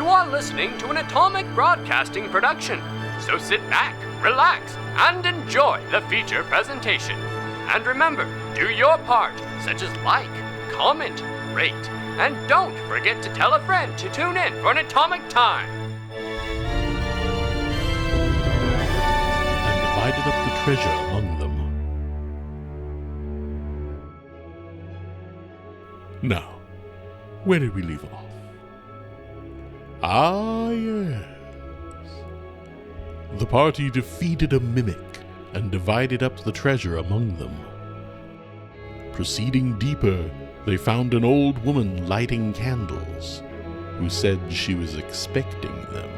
You are listening to an Atomic Broadcasting production, so sit back, relax, and enjoy the feature presentation. And remember, do your part, such as like, comment, rate, and don't forget to tell a friend to tune in for an Atomic Time. And divided up the treasure among them. Now, where did we leave off? Ah, yes. The party defeated a mimic and divided up the treasure among them. Proceeding deeper, they found an old woman lighting candles, who said she was expecting them.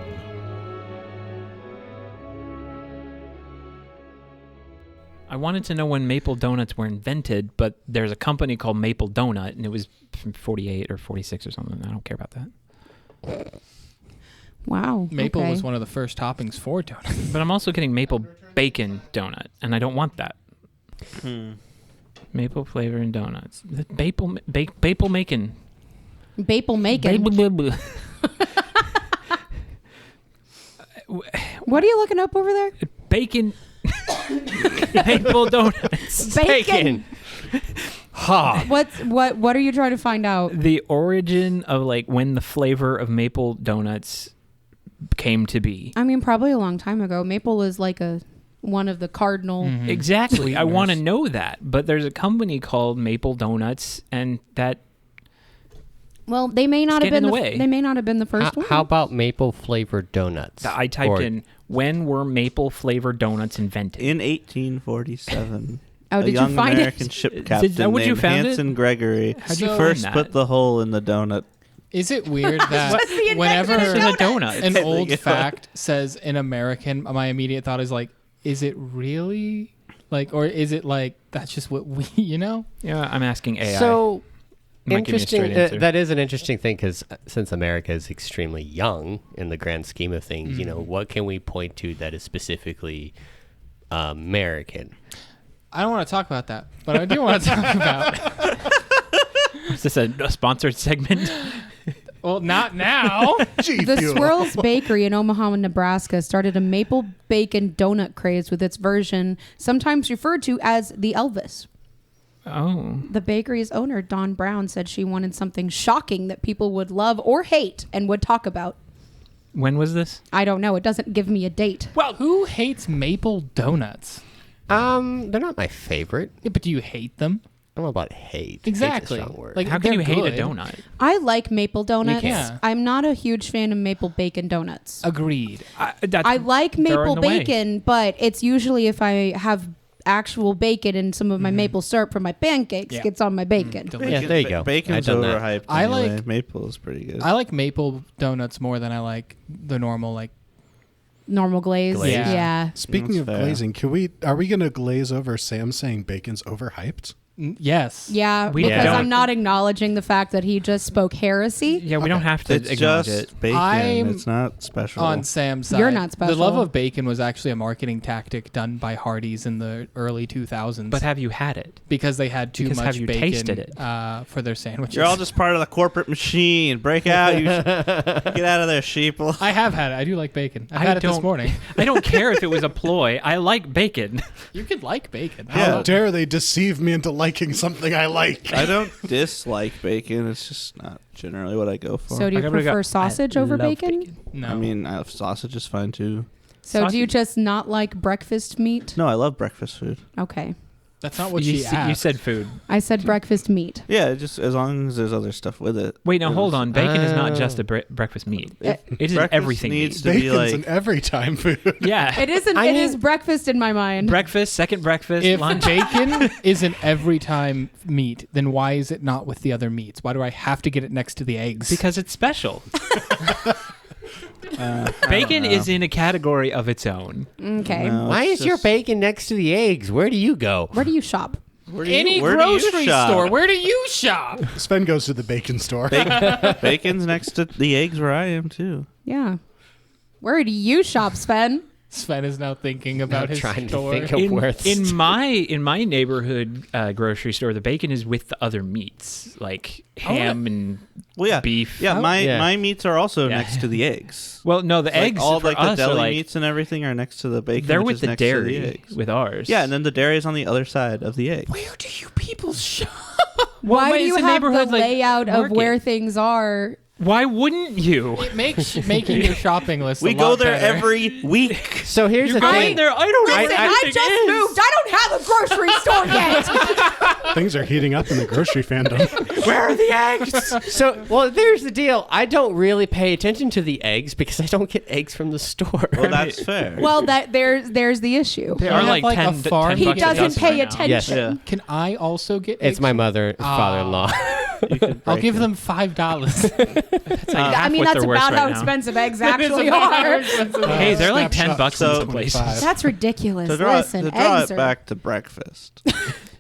I wanted to know when maple donuts were invented, but there's a company called Maple Donut, and it was from 48 or 46 or something. I don't care about that. Wow. Maple okay. was one of the first toppings for donuts. But I'm also getting maple bacon donut, and I don't want that. Maple flavor in donuts. Maple macon. Maple macon. Maple. What are you looking up over there? Bacon. Maple donuts. Bacon. Ha. What are you trying to find out? The origin of like when the flavor of maple donuts came to be. I mean, probably a long time ago. Maple is like one of the cardinal. Mm-hmm. Exactly. I want to know that, but there's a company called Maple Donuts, and that. Well, they may not have been. Way. They may not have been the first one. How about maple flavored donuts? I typed in when were maple flavored donuts invented? In 1847. Oh, did a young you find American it? ship Is captain that what you named found Hanson Gregory How'd you first find put that? the hole in the donut. Is it weird that Just the invention whenever of It's a donut. an I old think it fact says in American, my immediate thought is like, is it really? Like, or is it like, that's just what we, Yeah, I'm asking AI. So Might give me a straight interesting. answer. That is an interesting thing because since America is extremely young in the grand scheme of things, what can we point to that is specifically American? I don't want to talk about that, but I do want to talk about. Is this a sponsored segment? Well, not now. The Swirls Bakery in Omaha, Nebraska started a maple bacon donut craze with its version sometimes referred to as the Elvis. Oh. The bakery's owner, Dawn Brown, said she wanted something shocking that people would love or hate and would talk about. When was this? I don't know. It doesn't give me a date. Well, who hates maple donuts? They're not my favorite. Yeah, but do you hate them? I don't know about hate. Exactly. Hate's a strong word. Like, How can you they're hate a good. donut? I like maple donuts. can't. I'm not a huge fan of maple bacon donuts. Agreed. I like they're maple in the way. bacon, but it's usually if I have actual bacon and some of my maple syrup from my pancakes Yeah. gets on my bacon. Yeah, there you go. Bacon's I've done that. overhyped. I anyway. like- maple is pretty good. I like maple donuts more than I like the normal, like, Normal glaze. Glaze. Yeah. Speaking That's of fair. glazing, are we going to glaze over Sam saying bacon's overhyped? yes. Yeah, We because don't- I'm not acknowledging the fact that he just spoke heresy. Yeah, we don't have to it's acknowledge just it. bacon. I'm It's not special. On Sam's side. You're not special. The love of bacon was actually a marketing tactic done by Hardee's in the early 2000s. But have you had it? because they had too Because much have you bacon tasted it? For their sandwiches. You're all just part of the corporate machine. Break out. You get out of there, sheeple. I have had it. I do like bacon. I've had it this morning. I don't care if it was a ploy. I like bacon. You could like bacon. How dare they deceive me into liking something I like? I don't dislike bacon. It's just not generally what I go for. So do you I gotta go- prefer sausage I over love bacon? No. I mean, sausage is fine too. So do you Sausage- just not like breakfast meat? No, I love breakfast food. Okay. that's not what you, she s- you asked. said food. I said breakfast meat. Yeah, just as long as there's other stuff with it. Wait, now hold on. Bacon is not Oh. just a breakfast meat. It- It is breakfast everything needs meat. to be Bacon's like an every time food. Yeah. It isn't. It is breakfast in my mind. Breakfast, second breakfast, If lunch. bacon is an every time meat, then why is it not with the other meats? Why do I have to get it next to the eggs? Because it's special. Bacon is in a category of its own. Okay. No, Why it's is your just- bacon next to the eggs? Where do you go? Where do you shop? Where do you- any where do you grocery shop? store, where do you shop? Sven goes to the bacon store. Bacon's next to the eggs where I am too. Yeah. Where do you shop, Sven? Sven is now thinking about his trying store. to think of words. In my neighborhood grocery store, the bacon is with the other meats, like ham and Well, yeah, beef. Yeah, yeah. my meats are also Yeah. next to the eggs. Well, no, the Like, eggs all for like the us are deli like meats and everything are next to the bacon. they're which with is the next to dairy eggs. with ours. Yeah, and then the dairy is on the other side of the egg. Where do you people shop? Why but do it's you a have the neighborhood, like, layout of market. where things are? Why wouldn't you? It makes making your shopping list. We a go lot there better. every week. So here's the Going thing. there, I don't know Listen, what I everything just is. moved. I don't have a grocery store yet. Things are heating up in the grocery fandom. Where are the eggs? So, well, there's the deal. I don't really pay attention to the eggs because I don't get eggs from the store. Well, that's fair. Well, there's the issue. They You are have, like, like, a 10, farm. 10 He bucks a doesn't dozen pay right now. attention. Yeah. Can I also get? It's eggs? my father-in-law. You could I'll break give it. them $5. It's like I half mean, what that's they're worth about right how now. expensive eggs actually are. Hey, they're like Snapshot 10 bucks in some 25. places. That's ridiculous. To draw Listen, it eggs are. back to breakfast.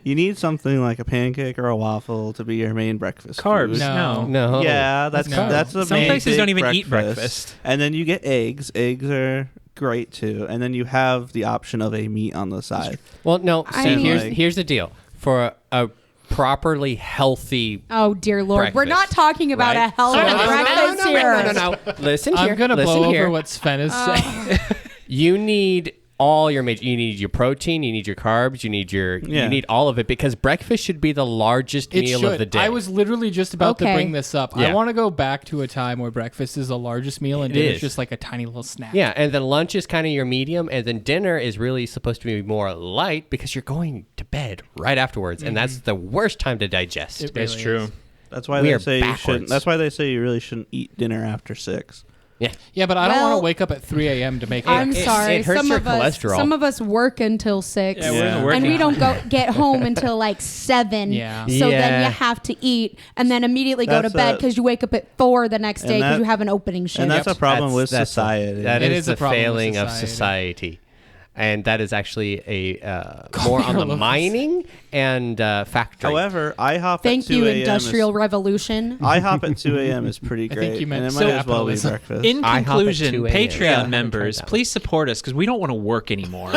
You need something like a pancake or a waffle to be your main breakfast. Carbs, food. No. No. Yeah, that's No. that's the Some main places big don't even eat breakfast. And then you get eggs. Eggs are great too. And then you have the option of a meat on the side. Well, no. I See, mean- here's the deal. For a properly healthy Oh dear Lord, we're not breakfast, talking about right? a healthy breakfast here. No. Listen here. I'm gonna listen blow here. over what Sven is saying. You need all your major. You need your protein. You need your carbs. You need your. Yeah. You need all of it because breakfast should be the largest It meal should. of the day. I was literally just about to Okay. bring this up. Yeah. I want to go back to a time where breakfast is the largest meal and It dinner's is. just like a tiny little snack. Yeah, and then lunch is kind of your medium, and then dinner is really supposed to be more light because you're going to bed right afterwards, and that's the worst time to digest. It It's really true. is. That's why We they are say you backwards. shouldn't. That's why they say you really shouldn't eat dinner after 6. Yeah. Yeah, but I don't want Well- to wake up at 3 a.m. to make I'm breakfast. sorry. it hurts some your of us, cholesterol. some of us work until 6, Yeah, we're Yeah. in the working and we don't hours. get home until like 7. Yeah. So then Yeah. you have to eat and then immediately go to That's bed a- because you wake up at 4 the next And day because that- you have an opening shift. And that's a problem with That's society. That It is is the a problem with failing of society. society. And that is actually a more on the mining and factory. However, IHOP at Thank 2 you, a.m. Industrial is, Revolution. IHOP at 2 a.m. is pretty I great. think you meant and it might as well be capitalism. breakfast. In IHOP at conclusion, 2 a.m. Patreon Yeah. members, Try that please support us because we don't want to work anymore.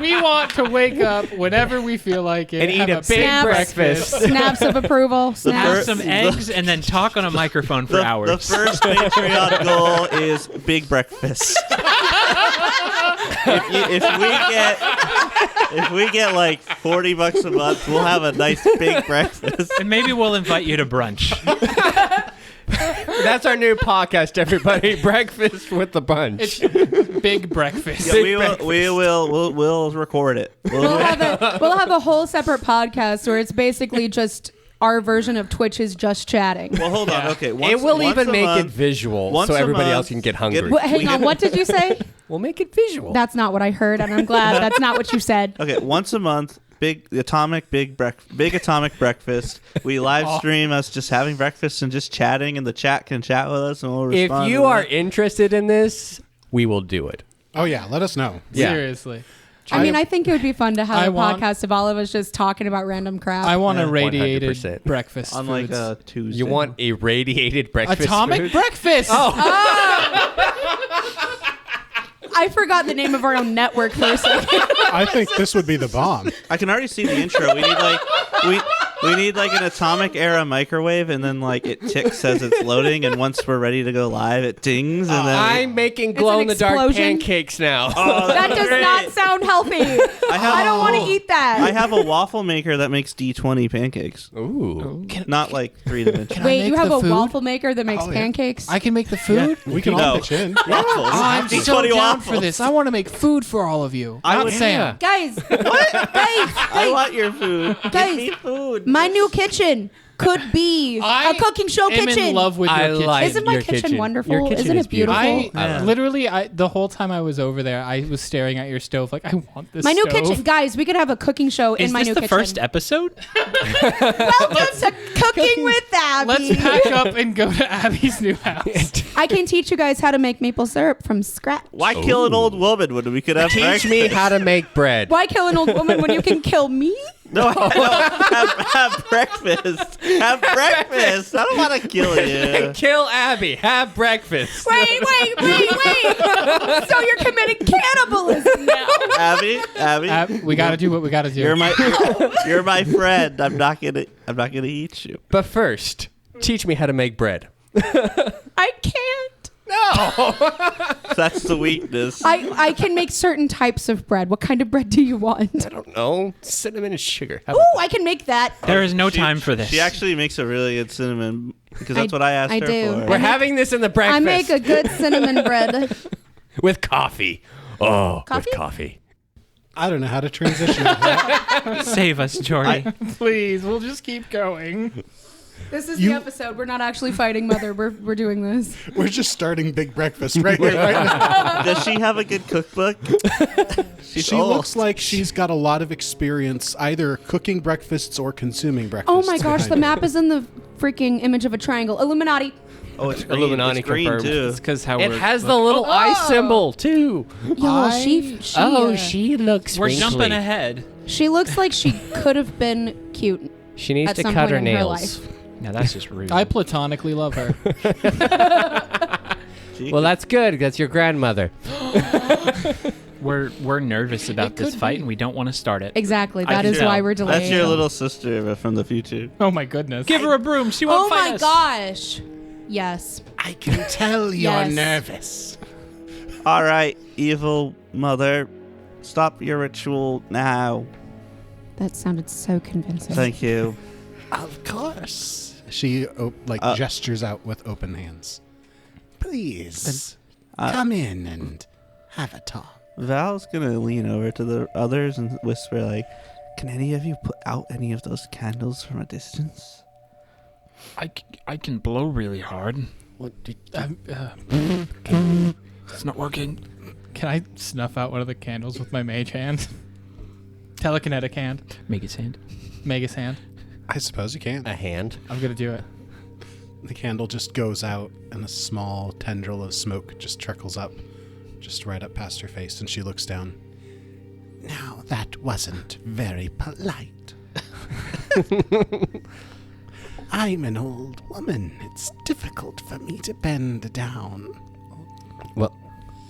We want to wake up whenever we feel like it And eat have a big Snaps. breakfast. Snaps of approval. The Have Snaps. first- some eggs and then talk on a microphone for hours. The first Patreon goal is big breakfast. if we get like $40 a month, we'll have a nice big breakfast. And maybe we'll invite you to brunch. That's our new podcast, everybody. Breakfast with the bunch. It's big breakfast. Yeah, we'll record it. We'll have a whole separate podcast where it's basically just our version of Twitch is just chatting. Well, hold on. Okay, It will even make it visual once so a everybody month, else can get hungry. Hang on, what did you say? We'll make it visual. That's not what I heard, and I'm glad that's not what you said. Okay, once a month, big atomic breakfast. We live stream us just having breakfast and just chatting, and the chat can chat with us, and we'll If respond. you to are that. interested in this, we will do it. Oh yeah, let us know. Yeah. Seriously. I mean, I think it would be fun to have I a want- podcast of all of us just talking about random crap. I want Yeah, a radiated 100%. breakfast. on like foods. a Tuesday, You want a radiated breakfast atomic food? breakfast. Oh, I forgot the name of our own network for a second. I think this would be the bomb. I can already see the intro. We need like an atomic era microwave, and then like it ticks as it's loading, and once we're ready to go live, it dings, and then I'm making glow in the dark explosion. pancakes now. That does not sound healthy. I don't want to eat that. I have a waffle maker that makes D20 pancakes. Ooh. Not like 3-dimensional. Wait, make you have the a food? waffle maker that makes Oh, yeah. pancakes? I can make the food. We can all No. pitch in. Waffles. Oh, I'm so D20 down waffles. for this. I want to make food for all of you. I Not would- Sam. Guys, guys, I want your food. Guys, Give me food. my new kitchen could be I a cooking show am kitchen. in love with your I kitchen. like Isn't my your kitchen wonderful? Your kitchen Isn't it is beautiful. beautiful? I literally, the whole time I was over there, I was staring at your stove like, I want this My new stove. kitchen, guys. We could have a cooking show Is in my this new the kitchen. first episode? Welcome to Cooking with Abby. Let's pack up and go to Abby's new house. I can teach you guys how to make maple syrup from scratch. Why kill an old woman when we could have Teach breakfast? me how to make bread. Why kill an old woman when you can kill me? No, have breakfast. Have breakfast. I don't want to kill you. Kill Abby. Have breakfast. Wait. So you're committing cannibalism now. Abby, We got to do what we got to do. you're my friend. I'm not gonna eat you. But first, teach me how to make bread. I can't. That's the weakness. I can make certain types of bread. What kind of bread do you want? I don't know. Cinnamon and sugar. How Ooh, about I can make that. There is no time for this. She actually makes a really good cinnamon because that's what I asked I her do. for. We're having this in the breakfast. I make a good cinnamon bread. with coffee. Oh, Coffee? with coffee. I don't know how to transition. with that. Save us, Jordy. Please, we'll just keep going. This is the episode. We're not actually fighting Mother. We're doing this. We're just starting big breakfast right here, right now. Does she have a good cookbook? She looks like she's got a lot of experience either cooking breakfasts or consuming breakfasts. Oh my gosh, the map is in the freaking image of a triangle. Illuminati. Oh, it's green. Illuminati it's green confirmed. too. It's because how It we're has the little eye symbol too. Yo, she She looks. we're wrinkly. jumping ahead. she looks like she could have been cute. She needs at to some cut point her in her nails. life. Now that's just rude. I platonically love her. Well, that's good. That's your grandmother. We're nervous about this could fight, be. and we don't want to start it. Exactly. I That can is tell. why we're delaying. That's your little sister from the future. Oh my goodness. Give her a broom. She Oh won't fight my us. gosh. Yes. I can tell you're Yes. nervous. All right, evil mother, stop your ritual now. That sounded so convincing. Thank you. Of course. She gestures out with open hands. Please come in and have a talk. Val's gonna lean over to the others and whisper, like, "Can any of you put out any of those candles from a distance?" I can blow really hard. What did It's not working. Can I snuff out one of the candles with my mage hand? Telekinetic hand. Make it sand. Magus hand. I suppose you can. a hand? I'm going to do it. The candle just goes out, and a small tendril of smoke just trickles up, just right up past her face, and she looks down. Now, that wasn't very polite. I'm an old woman. It's difficult for me to bend down. Well,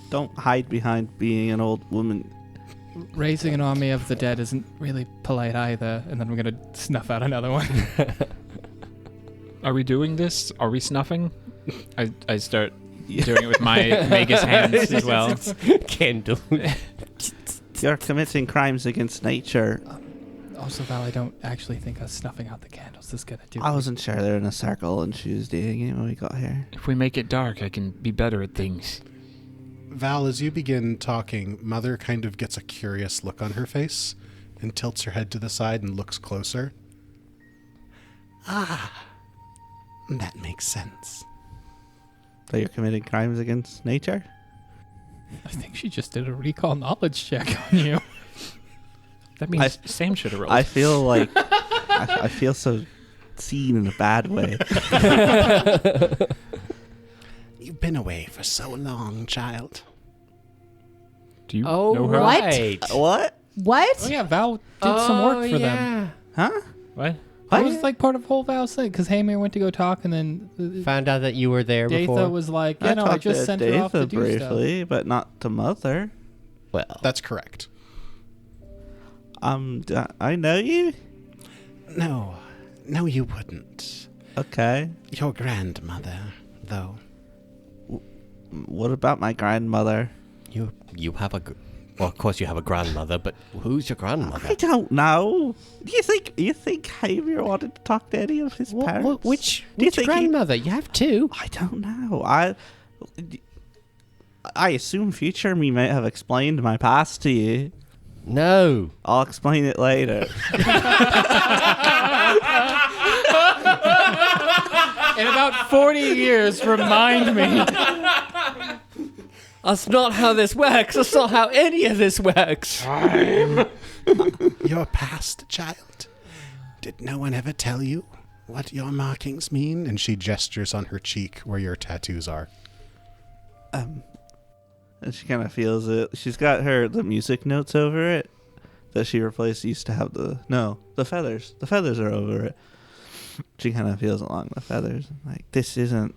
Don't hide behind being an old woman. Raising an army of the dead isn't really polite either. And then I'm going to snuff out another one. Are we doing this? Are we snuffing? I start doing it with my Magus hands as well. candle. You're committing crimes against nature. Also, Val, I don't actually think us snuffing out the candles is going to do I wasn't sure they're in a circle and she was doing it when we got here. If we make it dark, I can be better at things. Val, as you begin talking, Mother kind of gets a curious look on her face and tilts her head to the side and looks closer. Ah, that makes sense. That you're committing crimes against nature? I think she just did a recall knowledge check on you. That means Sam should have rolled. I feel like I feel so seen in a bad way. You've been away for so long, child. Do you Oh, know her? right. What? What? Oh, yeah, Val did some work for them. Huh? What? That was like part of whole Val's thing, because Haymare went to go talk, and then Found out that you were there before. Datha was like, yeah, no, I talked just to sent her off to Datha do stuff. briefly, but not to Mother. Well, That's correct. I know you? No, you wouldn't. Okay. Your grandmother, though. What about my grandmother? you have a. Well, of course you have a grandmother, but who's your grandmother? I don't know. Do you think Javier wanted to talk to any of his parents? Which Do you think he- grandmother? You have two. I don't know. I assume future me might have explained my past to you. No. I'll explain it later. In about 40 years, remind me. That's not how this works. That's not how any of this works. Your past, child. Did no one ever tell you what your markings mean? And she gestures on her cheek where your tattoos are. And she kind of feels it. She's got the music notes over it. that she replaced used to have the feathers. The feathers are over it. She kind of feels along the feathers. Like, this isn't...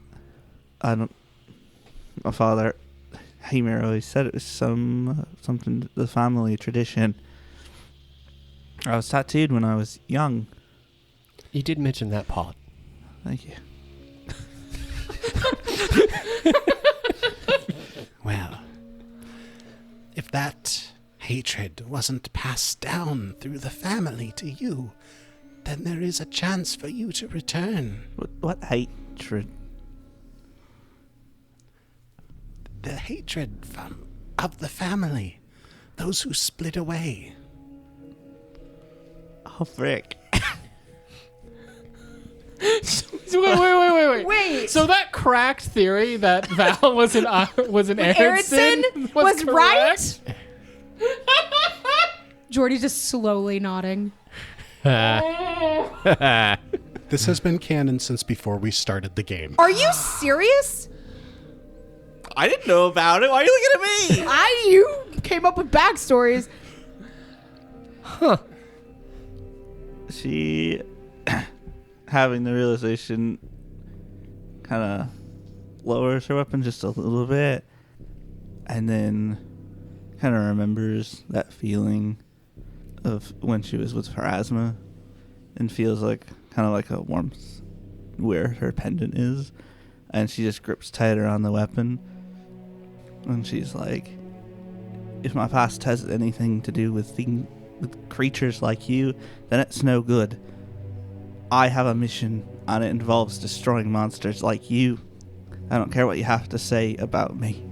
My father, Hymir, always said it was something, the family tradition. I was tattooed when I was young. You did mention that part. Thank you. Well, if that hatred wasn't passed down through the family to you, then there is a chance for you to return. What hatred? The hatred of the family. Those who split away. Oh, frick. Wait. Wait. So that cracked theory that Val was an Eoredson Eoredson was right? correct? Jordy's just slowly nodding. This has been canon since before we started the game. Are you serious? I didn't know about it. Why are you looking at me? You came up with backstories. She, having the realization, kind of lowers her weapon just a little bit, and then kind of remembers that feeling of when she was with Pharasma, and feels like kind of like a warmth where her pendant is, and she just grips tighter on the weapon, and she's like, if my past has anything to do with creatures like you, then it's no good. I have a mission, and it involves destroying monsters like you. I don't care what you have to say about me.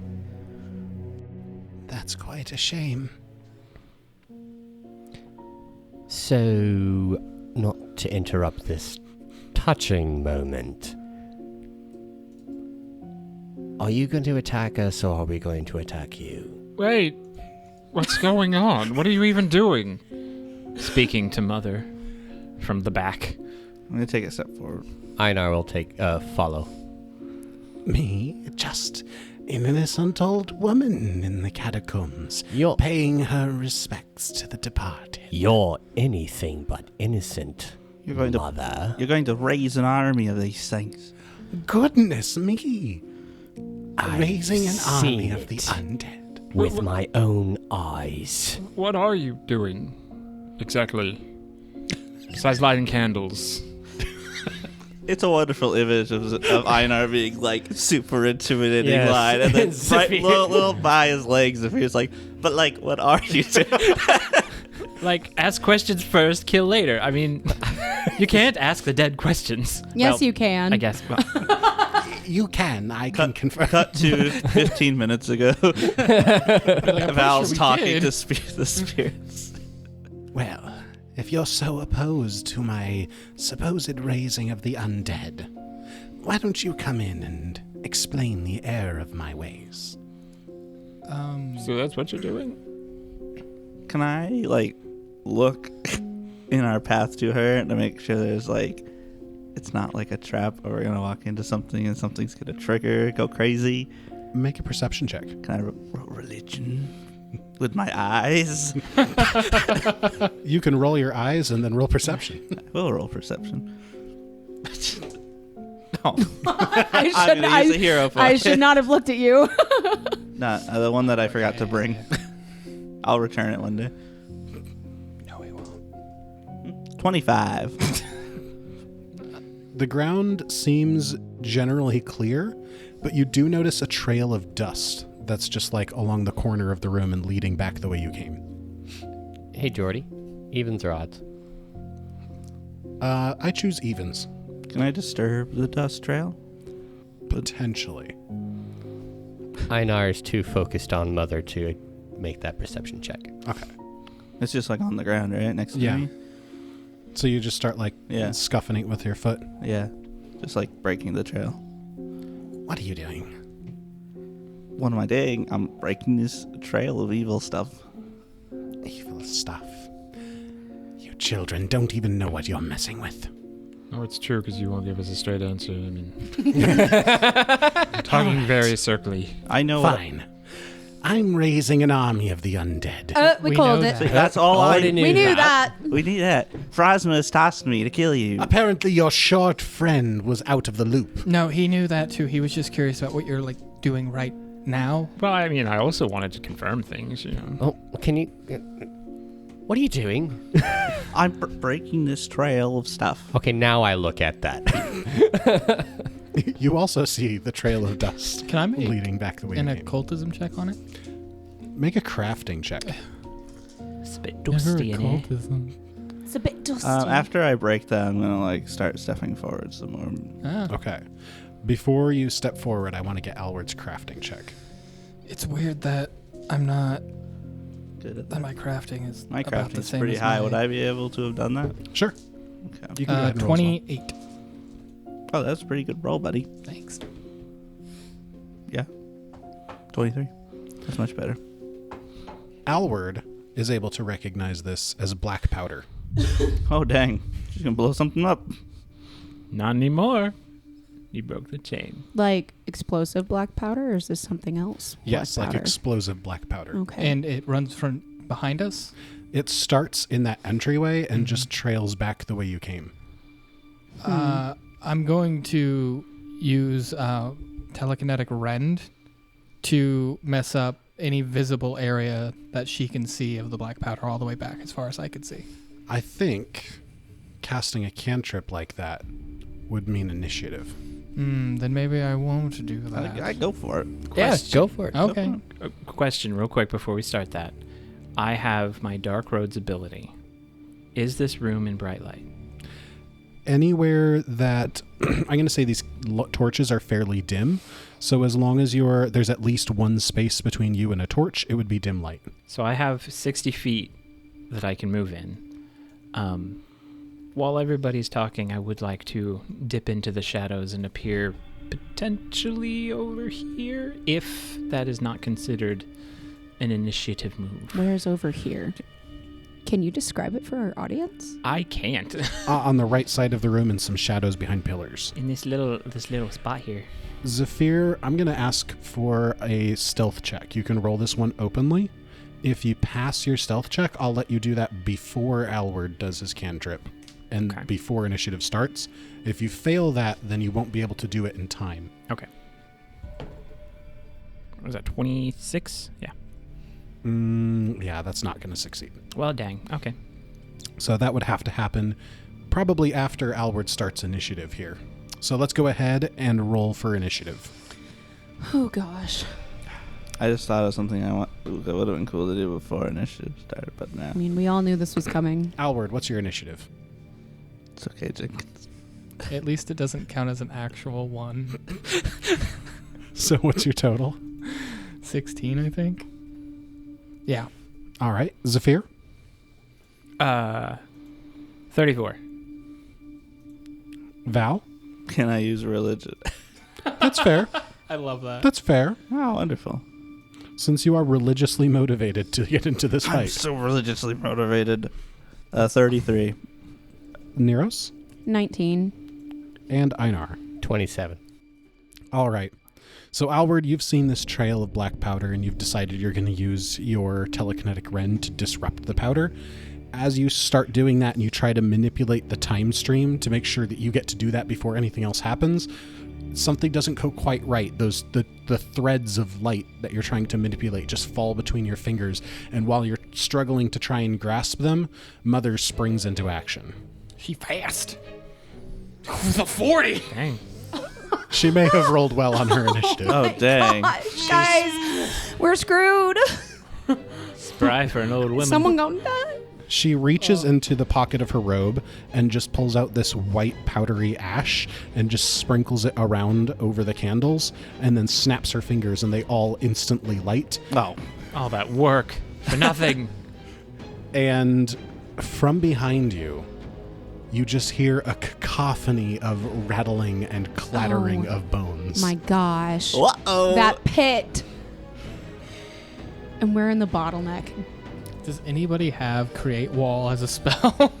That's quite a shame. So, not to interrupt this touching moment, are you going to attack us or are we going to attack you? Wait, what's going on? What are you even doing? Speaking to Mother from the back. I'm going to take a step forward. Einar will take follow. Me? Just an innocent old woman in the catacombs, You're paying her respects to the departed. You're anything but innocent, You're going Mother. You're going to raise an army of these things. Goodness me! Raising an army seen of the it. undead. With my own eyes. What are you doing exactly? Besides lighting candles. It's a wonderful image of Einar being like super intimidating Yes. line, and then right Zephyr. little by his legs, Zephyr's like, but like, what are you doing? Like, ask questions first, kill later. I mean, you can't ask the dead questions. Yes, Well, you can. I guess. Well, You can, I can confirm. Cut to 15 minutes ago. Val's talking to the spirits. Well, if you're so opposed to my supposed raising of the undead, why don't you come in and explain the error of my ways? so that's what you're doing? Can I like look in our path to her to make sure there's like, it's not like a trap or we're gonna walk into something and something's gonna trigger, go crazy? Make a perception check. Can I roll religion with my eyes? You can roll your eyes and then roll perception. I will roll perception. No, I I'm gonna use a hero point. I should not have looked at you. Nah, the one that I forgot to bring. I'll return it one day. No, he won't. 25. The ground seems generally clear, but you do notice a trail of dust that's just like along the corner of the room and leading back the way you came. Hey, Jordy. Evens or odds? I choose evens. Can I disturb the dust trail? Potentially. Einar is too focused on Mother to make that perception check. Okay. It's just like on the ground, right? Next to Yeah. me? So you just start like Yeah. scuffing it with your foot. Yeah. Just like breaking the trail. What are you doing? What am I doing? I'm breaking this trail of evil stuff. Evil stuff. You children don't even know what you're messing with. Oh, it's true because you won't give us a straight answer. I mean, talking very circly. I know Fine. I'm raising an army of the undead. We We called know it. that. That's all I Already knew. We knew that. We need that. Phrasmus tasked me to kill you. Apparently, your short friend was out of the loop. No, he knew that too. He was just curious about what you're like doing right now. Well, I mean, I also wanted to confirm things, you know. Oh, can you? What are you doing? I'm breaking this trail of stuff. Okay, now I look at that. You also see the trail of dust Can I make leading back the way an you came. occultism check on it? Make a crafting check. It's a bit Never dusty in here. occultism. It's a bit dusty. After I break that, I'm gonna like start stepping forward some more. Ah, Okay. Before you step forward, I want to get Alward's crafting check. it's weird that I'm not. Good at That that. my crafting is My about the crafting's same pretty as high. my- Would I be able to have done that? Sure. Okay. You can go ahead and roll as well. 28. Oh, that's a pretty good roll, buddy. Thanks. Yeah. 23. That's much better. Alward is able to recognize this as black powder. Oh, dang. She's gonna blow something up. Not anymore. You broke the chain. Like explosive black powder, or is this something else? Yes, Black like powder. explosive black powder. Okay. And it runs from behind us. It starts in that entryway and just trails back the way you came. I'm going to use telekinetic rend to mess up any visible area that she can see of the black powder all the way back as far as I could see. I think casting a cantrip like that would mean initiative. Then maybe I won't do that. I go for it. Yeah, go for it. Okay. A question, real quick, before we start that. I have my Dark Roads ability. Is this room in bright light? Anywhere that I'm going to say these torches are fairly dim, so as long as there's at least one space between you and a torch, it would be dim light. So I have 60 feet that I can move in. While everybody's talking, I would like to dip into the shadows and appear potentially over here, if that is not considered an initiative move. Where's over here? Can you describe it for our audience? I can't. On the right side of the room and some shadows behind pillars. In this little spot here. Zephyr, I'm going to ask for a stealth check. You can roll this one openly. If you pass your stealth check, I'll let you do that before Alward does his cantrip and Okay. before initiative starts. If you fail that, then you won't be able to do it in time. Okay. What was that, 26? Yeah. Yeah, that's not going to succeed. Well, dang. Okay. So that would have to happen probably after Alward starts initiative here. So let's go ahead and roll for initiative. Oh gosh. I just thought of something that would have been cool to do before initiative started, but now I mean, we all knew this was coming. Alward, what's your initiative? it's okay, Jenkins. At least it doesn't count as an actual one. So what's your total? 16, I think. Yeah. All right. Zephyr? 34. Val? Can I use religion? That's fair. I love that. That's fair. Oh, wonderful. Since you are religiously motivated to get into this I'm fight. so religiously motivated. 33. Neros 19. and Einar. 27. All right. So, Alward, you've seen this trail of black powder and you've decided you're going to use your telekinetic rend to disrupt the powder. As you start doing that and you try to manipulate the time stream to make sure that you get to do that before anything else happens, something doesn't go quite right. The threads of light that you're trying to manipulate just fall between your fingers, and while you're struggling to try and grasp them, Mother springs into action. She fast. With a 40. Dang. She may have rolled well on her initiative. Oh, dang. Guys, we're screwed. Spry for an old woman. Someone gonna die. She reaches into the pocket of her robe and just pulls out this white powdery ash and just sprinkles it around over the candles, and then snaps her fingers and they all instantly light. Oh. All that work for nothing. And from behind you, you just hear a cacophony of rattling and clattering Oh, of bones. My gosh. Uh-oh. That pit. And we're in the bottleneck. Does anybody have create wall as a spell?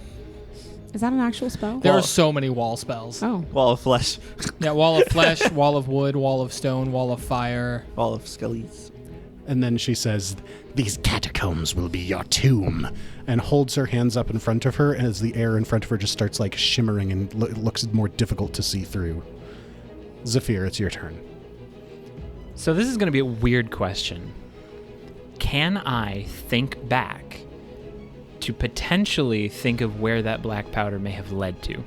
Is that an actual spell? There are so many wall spells. Oh. Wall of flesh. Yeah, wall of flesh, wall of wood, wall of stone, wall of fire. Wall of skellies. And then she says, "These catacombs will be your tomb," and holds her hands up in front of her as the air in front of her just starts like shimmering and looks more difficult to see through. Zephyr, it's your turn. So this is going to be a weird question. Can I think back to potentially think of where that black powder may have led to?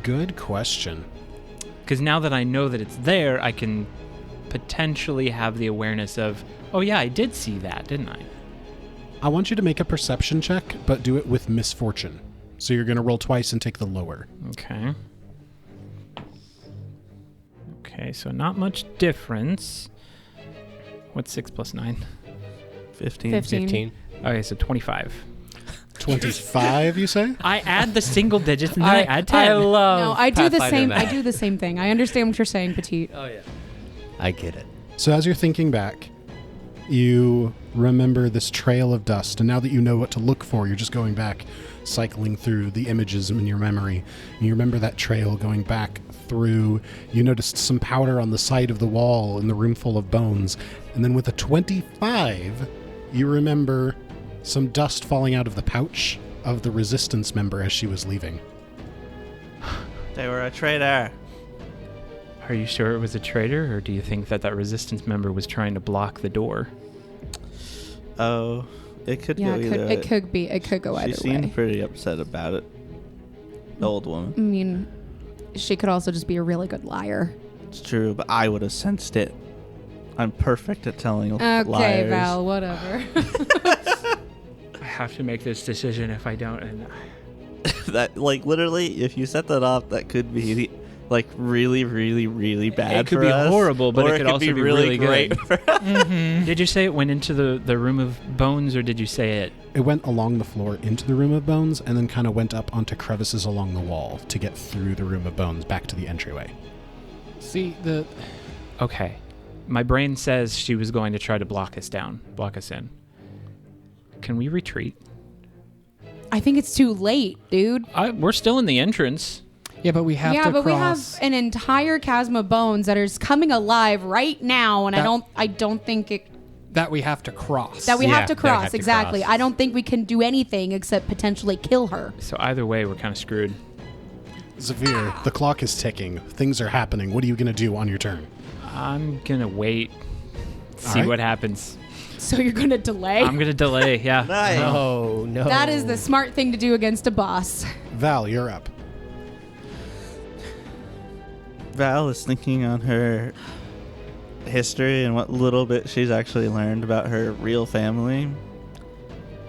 Good question. Because now that I know that it's there, I can potentially have the awareness of, oh yeah, I did see that, didn't I? I want you to make a perception check, but do it with misfortune. So you're going to roll twice and take the lower. Okay. Okay, so not much difference. What's 6 plus 9? 15. 15. Okay, so 25. 25, you say? I add the single digits and then I add 10. I love No, I do the Pathfinder same. math. I do the same thing. I understand what you're saying, Petite. Oh, yeah. I get it. So as you're thinking back, you remember this trail of dust, and now that you know what to look for, you're just going back, cycling through the images in your memory. And you remember that trail going back through. You noticed some powder on the side of the wall in the room full of bones. And then with a 25, you remember some dust falling out of the pouch of the resistance member as she was leaving. They were a traitor. Are you sure it was a traitor, or do you think that resistance member was trying to block the door? Oh, it could Yeah, go either way. it could be. It could go She either seemed way. pretty upset about it. The old woman. I mean, she could also just be a really good liar. It's true, but I would have sensed it. I'm perfect at telling Okay, liars. Val, whatever. I have to make this decision. If I don't, and That, like, literally, if you set that up, that could be, like, really, really, really bad it could for be us, horrible, but or it could also be really great good. for us. Did you say it went into the room of bones, or did you say it? It went along the floor into the room of bones and then kind of went up onto crevices along the wall to get through the room of bones back to the entryway. See, Okay. My brain says she was going to try to block us in. Can we retreat? I think it's too late, dude. We're still in the entrance. yeah, but we have to But we cross. have an entire chasm of bones that is coming alive right now, and I don't think it that we have to cross. that we Yeah, have to that we have cross. to Exactly. cross. I don't think we can do anything except potentially kill her. So either way, we're kind of screwed. Zephyr, the clock is ticking. Things are happening. What are you going to do on your turn? I'm gonna wait, see right. what happens. So you're gonna delay? I'm gonna delay. Yeah. Nice. No. That is the smart thing to do against a boss. Val, you're up. Val is thinking on her history and what little bit she's actually learned about her real family.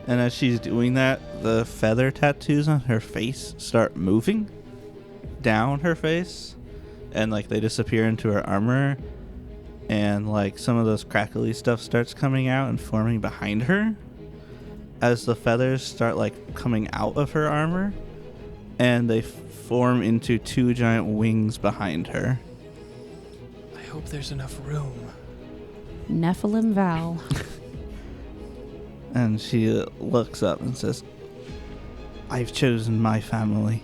And as she's doing that, the feather tattoos on her face start moving down her face. And, like, they disappear into her armor. And, like, some of those crackly stuff starts coming out and forming behind her. As the feathers start, like, coming out of her armor. And they form into two giant wings behind her. I hope there's enough room. Nephilim Val. And she looks up and says, I've chosen my family.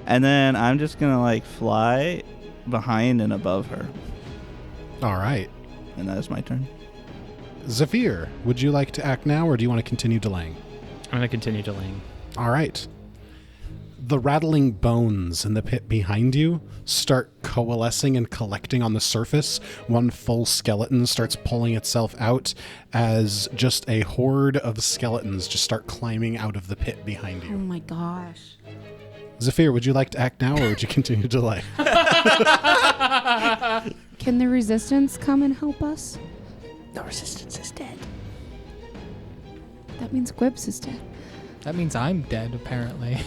And then I'm just going to, like, fly behind and above her. All right. And that is my turn. Zephyr, would you like to act now, or do you want to continue delaying? I'm gonna continue delaying. All right. The rattling bones in the pit behind you start coalescing and collecting on the surface. One full skeleton starts pulling itself out as just a horde of skeletons just start climbing out of the pit behind Oh you. my gosh. Zephyr, would you like to act now, or would you continue to delay? Can the resistance come and help us? The resistance is dead. That means Quibbs is dead. That means I'm dead, apparently.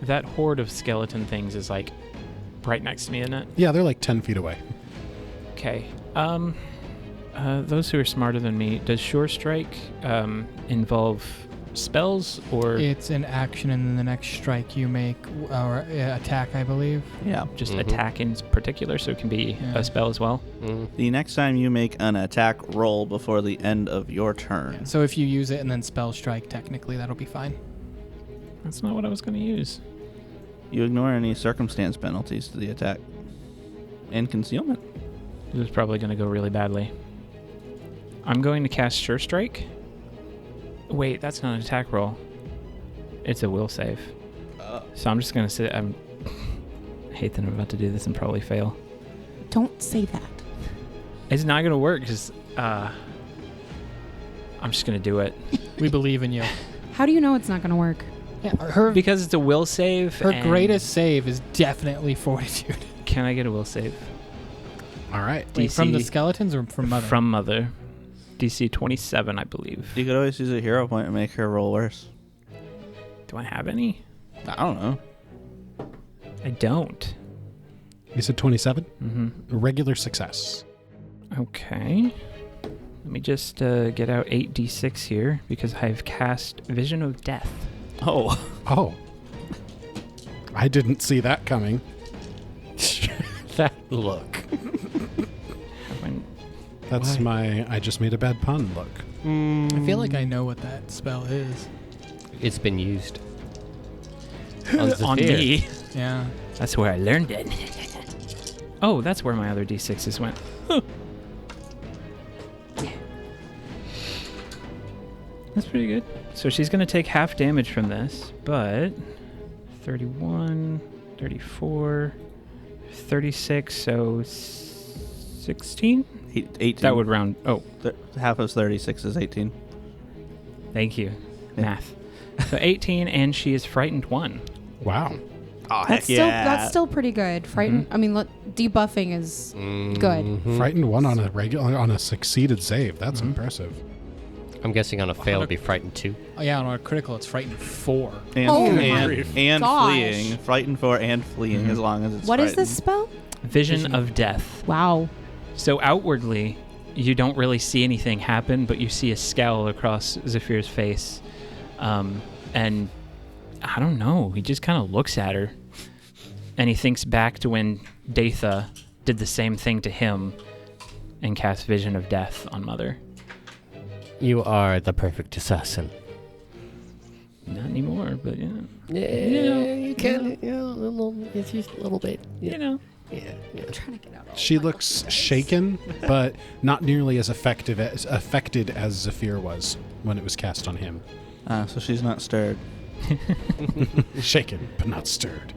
That horde of skeleton things is like right next to me, isn't it? Yeah, they're like 10 feet away. Okay. Those who are smarter than me, does Sure Strike involve spells or It's an action, and then the next strike you make, or attack, I believe. Yeah. just attack in particular? So it can be Yeah. a spell as well. The next time you make an attack roll before the end of your turn. So if you use it and then spell strike, technically that'll be fine. That's not what I was going to use. You ignore any circumstance penalties to the attack. And concealment. This is probably going to go really badly. I'm going to cast Sure Strike. Wait, that's not an attack roll. It's a will save. So I'm just going to sit. I hate that I'm about to do this and probably fail. Don't say that. It's not going to work because I'm just going to do it. We believe in you. How do you know it's not going to work? Yeah, Because it's a will save. her and greatest save is definitely fortitude. Can I get a will save? All right. Wait, from the DC skeletons or from Mother? From Mother. DC 27, I believe. You could always use a hero point and make her roll worse. Do I have any? I don't know. I don't. You said 27? Mm-hmm. Regular success. Okay. Let me just get out 8d6 here because I've cast Vision of Death. Oh. Oh. I didn't see that coming. That look. When- That's Why? my I just made a bad pun look. I feel like I know what that spell is. It's been used. on me. Yeah. That's where I learned it. Oh, that's where my other d6s went. Huh. That's pretty good. So she's going to take half damage from this, but 31, 34, 36, so 16? 18. That would round. Oh, Half of 36 is 18. thank you. Yeah. Math. So 18, and she is frightened 1. Wow. Oh, That's still pretty good. Frightened. I mean, debuffing is good. Mhm. Frightened one on a succeeded save. That's impressive. I'm guessing on a fail, it'd be frightened 2. Oh, yeah, on a critical, it's frightened 4. And, Oh and gosh. fleeing. Frightened for and fleeing as long as it's What is frightened. this spell? Vision of Death. Wow. So outwardly, you don't really see anything happen, but you see a scowl across Zephyr's face. And I don't know, he just kind of looks at her. And he thinks back to when Datha did the same thing to him and cast Vision of Death on Mother. You are the perfect assassin. Not anymore, but yeah. Yeah, you can. It's just a little bit. You know. Yeah. I'm trying to get out. She looks shaken, but not nearly as affected as Zephyr was when it was cast on him. So she's not stirred. Shaken, but not stirred.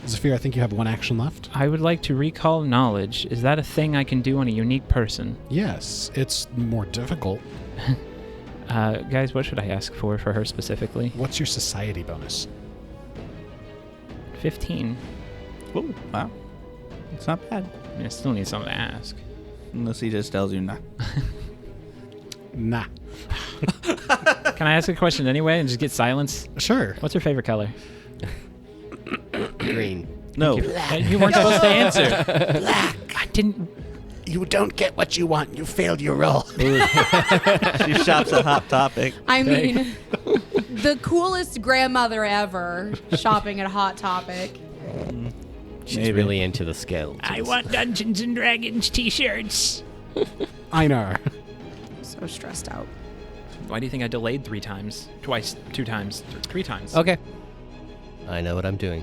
Zephyr, I think you have one action left. I would like to recall knowledge. Is that a thing I can do on a unique person? Yes, it's more difficult. Guys, what should I ask for her specifically? What's your society bonus? 15. Oh, wow. It's not bad. I mean, I still need something to ask. Unless he just tells you nah. Nah. Can I ask a question anyway and just get silence? Sure. What's her favorite color? Green. No. You weren't supposed to answer. Black. I didn't. You don't get what you want. You failed your roll. She shops at Hot Topic. I mean, the coolest grandmother ever shopping at Hot Topic. She's Maybe. really into the scales. want Dungeons and Dragons t-shirts. Einar. So stressed out. Why do you think I delayed 3 times? Twice, 2 times, 3 times. Okay. I know what I'm doing.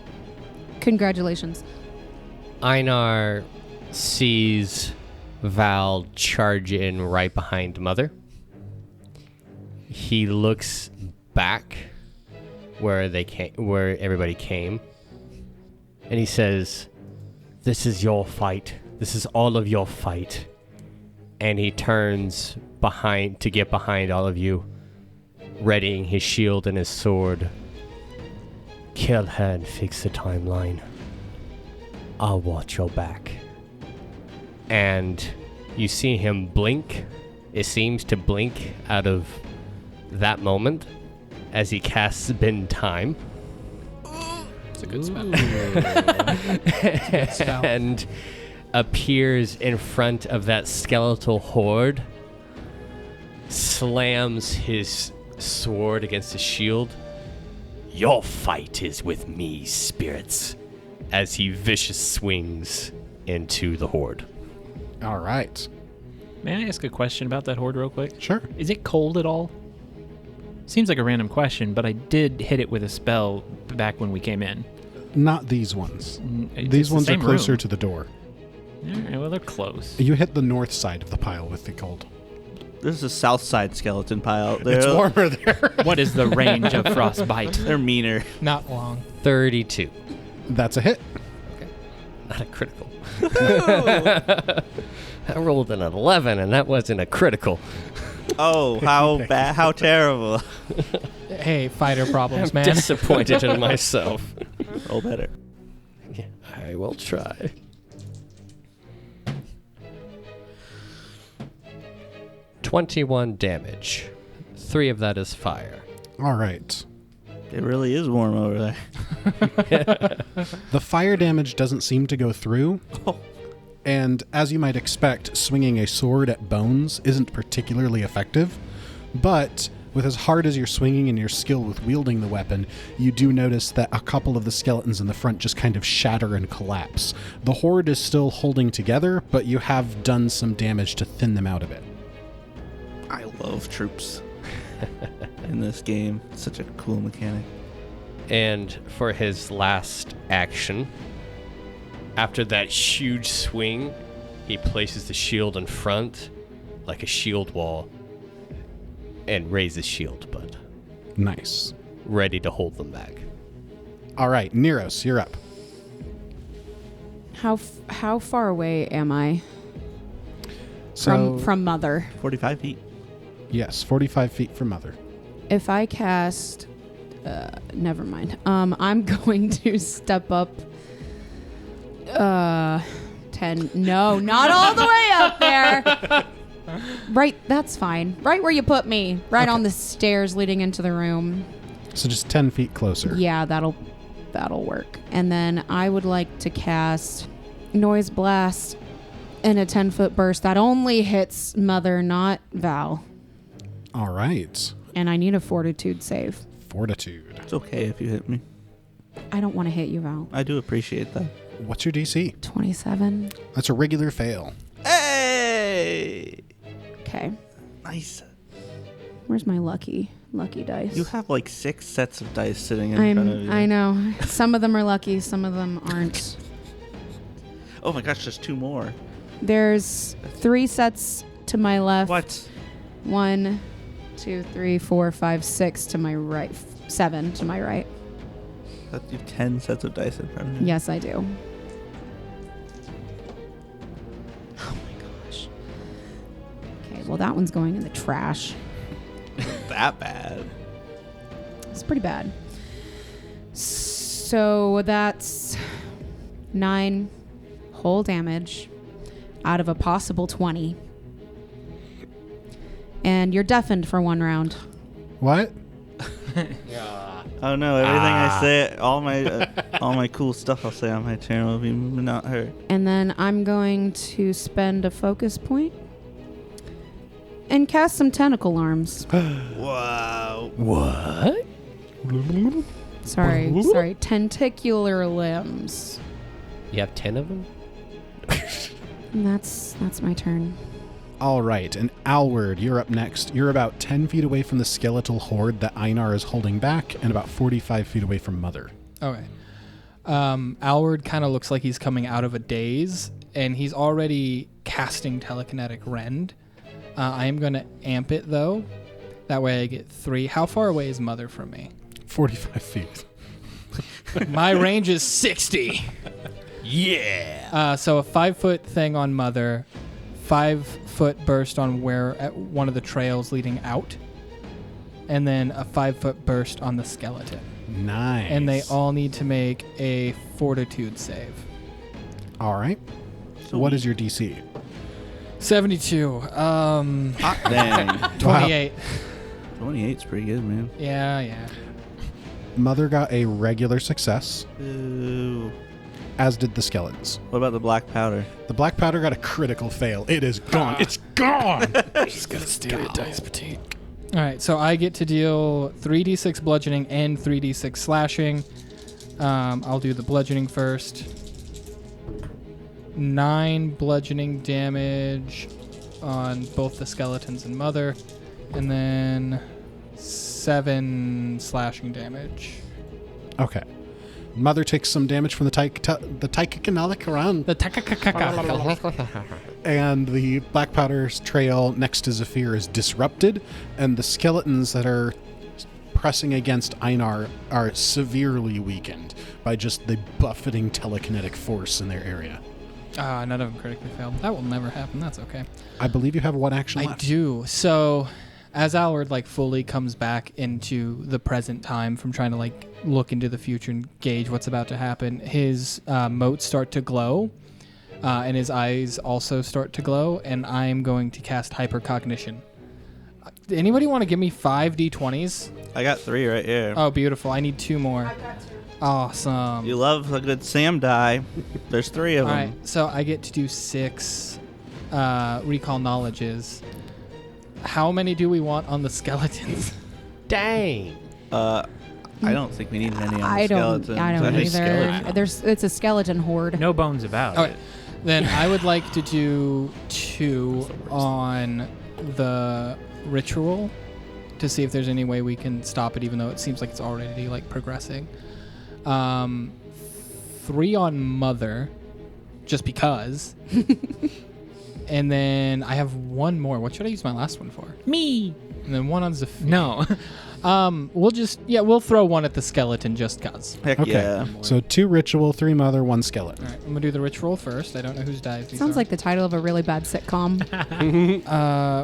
Congratulations. Einar sees Val charge in right behind Mother. He looks back where everybody came, and he says, "This is your fight. This is all of your fight." And he turns behind to get behind all of you, readying his shield and his sword. Kill her and fix the timeline. I'll watch your back. And you see him blink. It seems to blink out of that moment as he casts Bend Time. It's a good spell. And appears in front of that skeletal horde, slams his sword against the shield. Your fight is with me, spirits, as he vicious swings into the horde. All right. May I ask a question about that horde real quick? Sure. Is it cold at all? Seems like a random question, but I did hit it with a spell back when we came in. Not these ones. It's These the ones are same closer room. to the door. All right, well, they're close. You hit the north side of the pile with the cold. There's a south side skeleton pile out there. It's warmer there. What is the range of frostbite? They're meaner. Not long. 32. That's a hit. Not a critical. I rolled an 11, and that wasn't a critical. Oh, how bad! How terrible! Hey, fighter problems, I'm man. disappointed in myself. Roll better. Yeah, I will try. $21 damage. 3 of that is fire. All right. It really is warm over there. The fire damage doesn't seem to go through. Oh. And as you might expect, swinging a sword at bones isn't particularly effective. But with as hard as you're swinging and your skill with wielding the weapon, you do notice that a couple of the skeletons in the front just kind of shatter and collapse. The horde is still holding together, but you have done some damage to thin them out a bit. I love troops in this game. It's such a cool mechanic. And for his last action, after that huge swing, he places the shield in front like a shield wall and raises shield butt, Nice. ready to hold them back. All right, Neros, you're up. How far away am I So, from Mother? 45 feet. yes, 45 feet from Mother. If I cast, never mind. I'm going to step up. 10. No, not all the way up there. Right, that's fine. Right where you put me. Right on the stairs leading into the room. So just 10 feet closer. Yeah, that'll work. And then I would like to cast Noise Blast in a 10-foot burst that only hits Mother, not Val. All right. And I need a Fortitude save. Fortitude. It's okay if you hit me. I don't want to hit you, Val. I do appreciate that. What's your DC? 27. That's a regular fail. Hey! Okay. Nice. Where's my lucky dice? You have like 6 sets of dice sitting in front of you. I know. Some of them are lucky, some of them aren't. Oh my gosh, there's 2 more. There's 3 sets to my left. What? 1, 2, 3, 4, 5, 6 to my right. 7 to my right. You have 10 sets of dice in front of you. Yes, I do. Oh my gosh. Okay, well that one's going in the trash. That bad. It's pretty bad. So that's 9 whole damage out of a possible 20. And you're deafened for 1 round. What? Oh no! Everything I say, all my cool stuff I'll say on my turn will be not heard. And then I'm going to spend a focus point and cast some tentacle arms. Wow! What? Sorry, tentacular limbs. You have 10 of them? And that's my turn. All right, and Alward, you're up next. You're about 10 feet away from the skeletal horde that Einar is holding back, and about 45 feet away from Mother. Okay. Alward kind of looks like he's coming out of a daze, and he's already casting telekinetic rend. I am going to amp it, though. That way I get 3. How far away is Mother from me? 45 feet. My range is 60. Yeah! So a 5-foot thing on Mother, 5-foot burst on at one of the trails leading out, and then a 5-foot burst on the skeleton. Nice. And they all need to make a Fortitude save. All right. What is your DC? 72. Dang. 28. 28's pretty good, man. Yeah. Mother got a regular success, Ooh. as did the skeletons. What about the black powder? The black powder got a critical fail. It is gone. It's gone. Just gonna steal your dice, Petite. All right, so I get to deal 3d6 bludgeoning and 3d6 slashing. I'll do the bludgeoning first. 9 bludgeoning damage on both the skeletons and Mother, and then 7 slashing damage. Okay. Mother takes some damage from the Taikikanalikararan. The taka. And the black powder's trail next to Zephyr is disrupted, and the skeletons that are pressing against Einar are severely weakened by just the buffeting telekinetic force in their area. None of them critically failed. That will never happen. That's okay. I believe you have one action I left. do. So, as Alward fully comes back into the present time from trying to look into the future and gauge what's about to happen, his motes start to glow, and his eyes also start to glow. And I'm going to cast hypercognition. Anybody want to give me 5 d20s? I got 3 right here. Oh, beautiful. I need 2 more. Awesome. You love a good Sam die. There's 3 of All them. right, so I get to do 6 recall knowledges. How many do we want on the skeletons? Dang. I don't think we need any on the I don't skeletons. either. It's a skeleton horde. No bones about All it. right, then I would like to do 2 on the ritual to see if there's any way we can stop it, even though it seems like it's already progressing. 3 on Mother, just because. And then I have 1 more. What should I use my last one for? Me. And then 1 on Zephyr. No. We'll throw 1 at the skeleton just cuz. Heck Okay. yeah. So 2 ritual, 3 mother, 1 skeleton. All right, I'm gonna do the ritual first. I don't know whose dice these Sounds are. like the title of a really bad sitcom.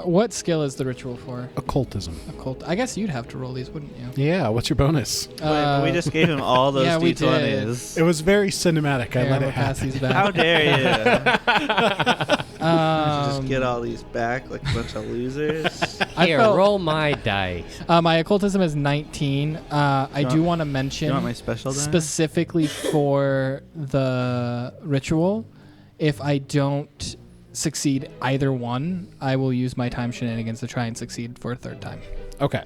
What skill is the ritual for? Occultism. Occult. I guess you'd have to roll these, wouldn't you? Yeah, what's your bonus? Wait, but we just gave him all those yeah, we D20s. It was very cinematic. I Here, let we'll it pass happen. these back. How dare you? Um, Just get all these back like a bunch of losers. I Here, felt- roll my dice. my occultism is 19. I do want to mention You want my special die? specifically for the ritual. If I don't succeed either one, I will use my time shenanigans to try and succeed for a 3rd time. Okay.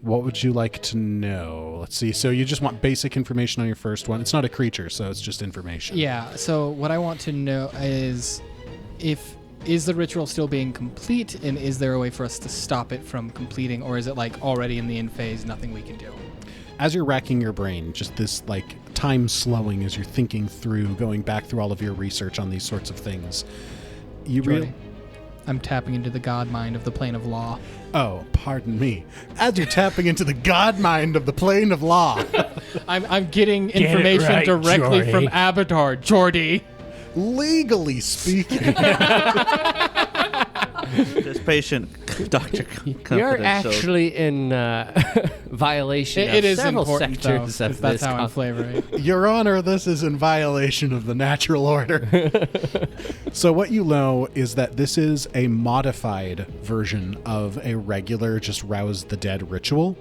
What would you like to know? Let's see. So you just want basic information on your first one. It's not a creature, so it's just information. Yeah. So what I want to know is is the ritual still being complete, and is there a way for us to stop it from completing, or is it already in the end phase, nothing we can do? As you're racking your brain, just this time slowing as you're thinking through, going back through all of your research on these sorts of things. Jordy, I'm tapping into the god mind of the plane of law. Oh, pardon me. As you're tapping into the god mind of the plane of law. I'm getting information directly from Abadar, Jordy. Legally speaking. Just patient, Dr. You're actually in violation It of is several important, though, sectors 'cause of that's this how I'm con- flavoring. Your Honor, this is in violation of the natural order. So what you know is that this is a modified version of a regular just rouse the dead ritual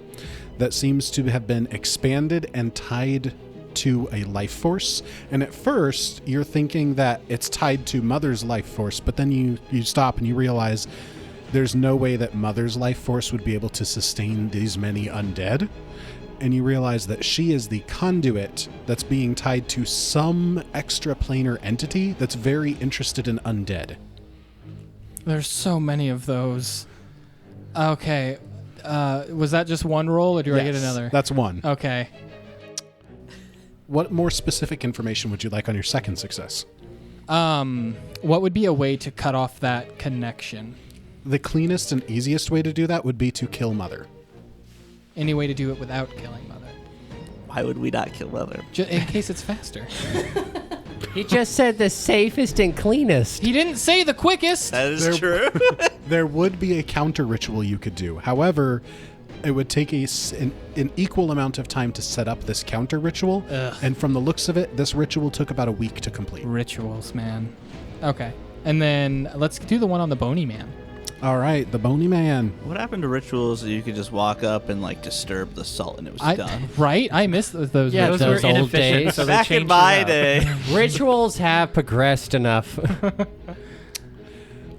that seems to have been expanded and tied to a life force. And at first you're thinking that it's tied to Mother's life force, but then you stop and you realize there's no way that Mother's life force would be able to sustain these many undead. And you realize that she is the conduit that's being tied to some extraplanar entity that's very interested in undead. There's so many of those. Okay. Was that just one roll, or do I get Yes, another? That's one. Okay. What more specific information would you like on your second success? What would be a way to cut off that connection? The cleanest and easiest way to do that would be to kill Mother. Any way to do it without killing Mother? Why would we not kill Mother? In case it's faster. He just said the safest and cleanest. He didn't say the quickest. That is true. There would be a counter ritual you could do. However, it would take an equal amount of time to set up this counter ritual. Ugh. And from the looks of it, this ritual took about a week to complete. Rituals, man. Okay. And then let's do the one on the bony man. All right, the Bony Man. What happened to rituals that you could just walk up and disturb the salt and it was done? Right? I missed those. Yeah, rituals. those were old inefficient, days. so they Back in changed my it up. day. Rituals have progressed enough.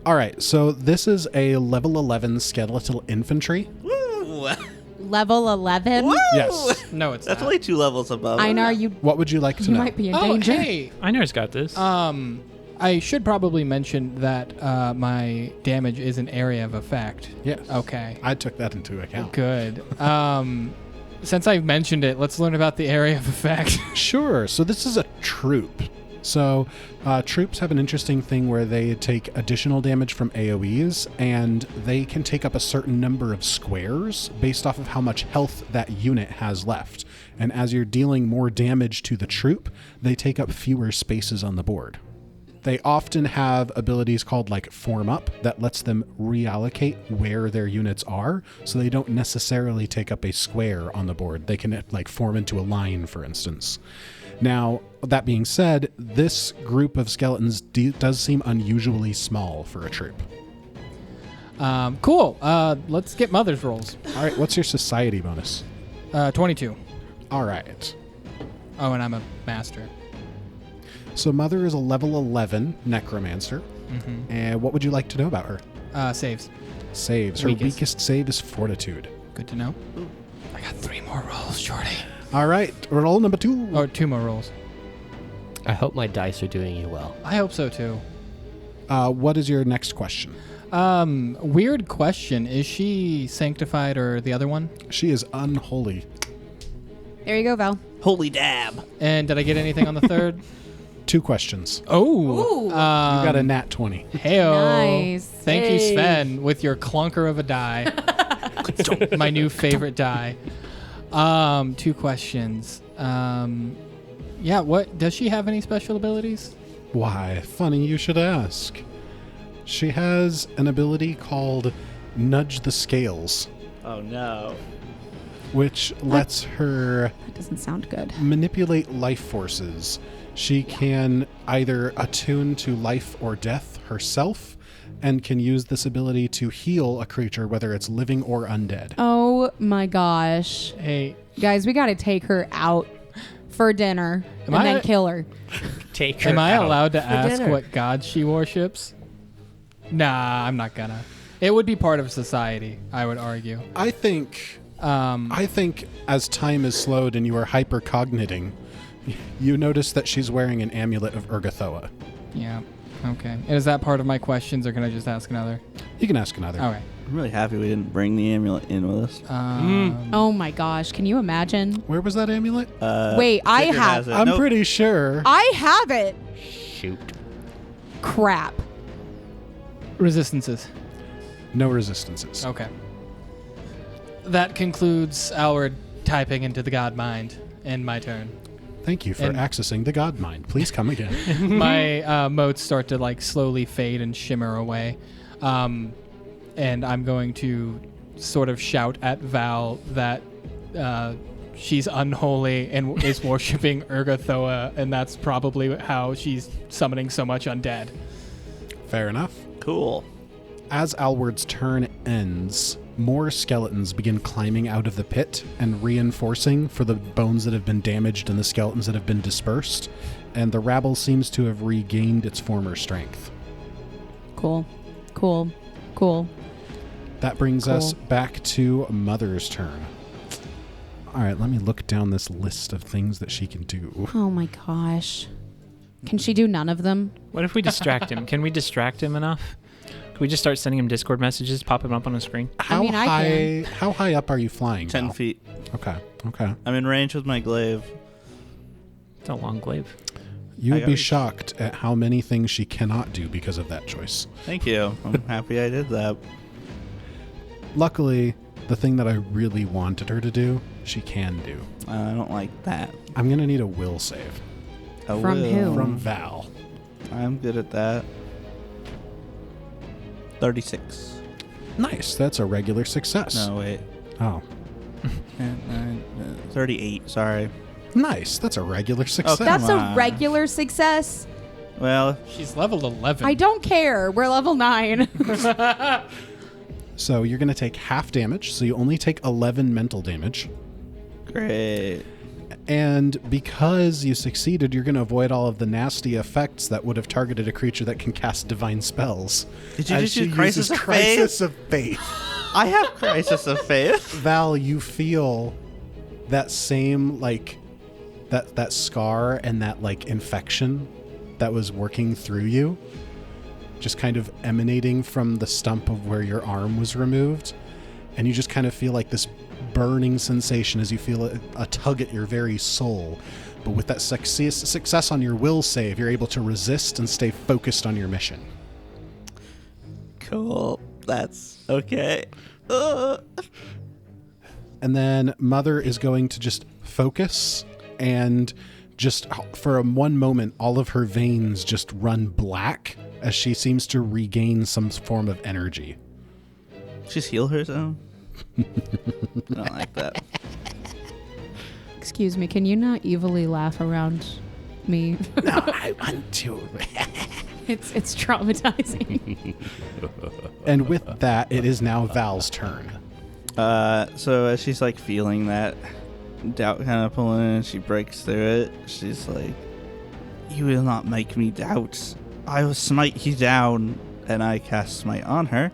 All right, so this is a level 11 skeletal infantry. Woo! Level 11? Woo! Yes. No, it's That's not. only 2 levels above. Einar, you What would you like to you know? might be in Oh, danger. hey. Einar's got this. I should probably mention that my damage is an area of effect. Yes. Okay. I took that into account. Good. Since I've mentioned it, let's learn about the area of effect. Sure. So this is a troop. So troops have an interesting thing where they take additional damage from AoEs, and they can take up a certain number of squares based off of how much health that unit has left. And as you're dealing more damage to the troop, they take up fewer spaces on the board. They often have abilities called like Form Up that lets them reallocate where their units are, so they don't necessarily take up a square on the board. They can like form into a line, for instance. Now, that being said, this group of skeletons does seem unusually small for a troop. Cool. Let's get Mother's rolls. All right, what's your society bonus? 22. All right. Oh, and I'm a master. So Mother is a level 11 necromancer. Mm-hmm. And what would you like to know about her? Saves. Saves. Her Weakest. weakest save is Fortitude. Good to know. I got 3 more rolls, Jordy. All right, roll number 2. Or 2 more rolls. I hope my dice are doing you well. I hope so, too. What is your next question? Weird question. Is she sanctified or the other one? She is unholy. There you go, Val. Holy dab. And did I get anything on the third? 2 questions. Oh. Ooh. You got a nat 20. Heyo. Nice. Thank you, Hey. Sven, with your clunker of a die. My new favorite die. 2 questions. Yeah, what does she have any special abilities? Why, funny you should ask. She has an ability called Nudge the Scales, Oh no. which lets her That doesn't sound good. manipulate life forces. She can either attune to life or death herself, and can use this ability to heal a creature, whether it's living or undead. Oh my gosh. Hey, Guys, we got to take her out for dinner Am and I- then kill her. Take her am I out allowed to for ask dinner. what god she worships? Nah, I'm not gonna. It would be part of society, I would argue. I think as time is slowed and you are hypercogniting, you notice that she's wearing an amulet of Urgathoa. Yeah. Okay. And is that part of my questions, or can I just ask another? You can ask another. Okay. I'm really happy we didn't bring the amulet in with us. Oh my gosh. Can you imagine? Where was that amulet? Wait, I Sigurd have- has it. I'm Nope. pretty sure. I have it. Shoot. Crap. Resistances. No resistances. Okay. That concludes our typing into the god mind, and my turn. Thank you for And- accessing the God Mind. Please come again. My motes start to like slowly fade and shimmer away, and I'm going to sort of shout at Val that she's unholy and is worshiping Urgathoa, and that's probably how she's summoning so much undead. Fair enough. Cool. As Alward's turn ends, more skeletons begin climbing out of the pit and reinforcing for the bones that have been damaged and the skeletons that have been dispersed, and the rabble seems to have regained its former strength. Cool. Cool. Cool. That brings us Cool. back to Mother's turn. All right, let me look down this list of things that she can do. Oh my gosh. Can she do none of them? What if we distract him? Can we distract him enough? Can we just start sending him Discord messages, pop him up on a screen? How mean, I high? How high up are you flying? 10 Val? feet. Okay. Okay. I'm in range with my glaive. It's a long glaive. You I would got be reach. shocked at how many things she cannot do because of that choice. Thank you. I'm happy I did that. Luckily, the thing that I really wanted her to do, she can do. I don't like that. I'm gonna need a will save I From will. who? from Val. I'm good at that. 36. Nice. That's a regular success. No, wait. Oh, 38. Sorry. nice. That's a regular success. Come That's a on. regular success. Well, She's level 11. I don't care. We're level 9. So you're gonna take half damage. So you only take 11 mental damage. great. And because you succeeded, you're going to avoid all of the nasty effects that would have targeted a creature that can cast divine spells. Did you as just she use Crisis uses of Crisis of Faith. I have Crisis of Faith. Val, you feel that same, like, that scar and that, like, infection that was working through you, just kind of emanating from the stump of where your arm was removed. And you just kind of feel like this burning sensation as you feel a tug at your very soul. But with that success on your will save, you're able to resist and stay focused on your mission. Cool. That's okay. And then Mother is going to just focus, and just for one moment, all of her veins just run black as she seems to regain some form of energy. She's heal herself. I don't like that. Excuse me, can you not evilly laugh around me? No, I want to. It's traumatizing. And with that, it is now Val's turn. So as she's like feeling that doubt kind of pulling in, she breaks through it. She's like, "You will not make me doubt. I will smite you down." And I cast smite on her,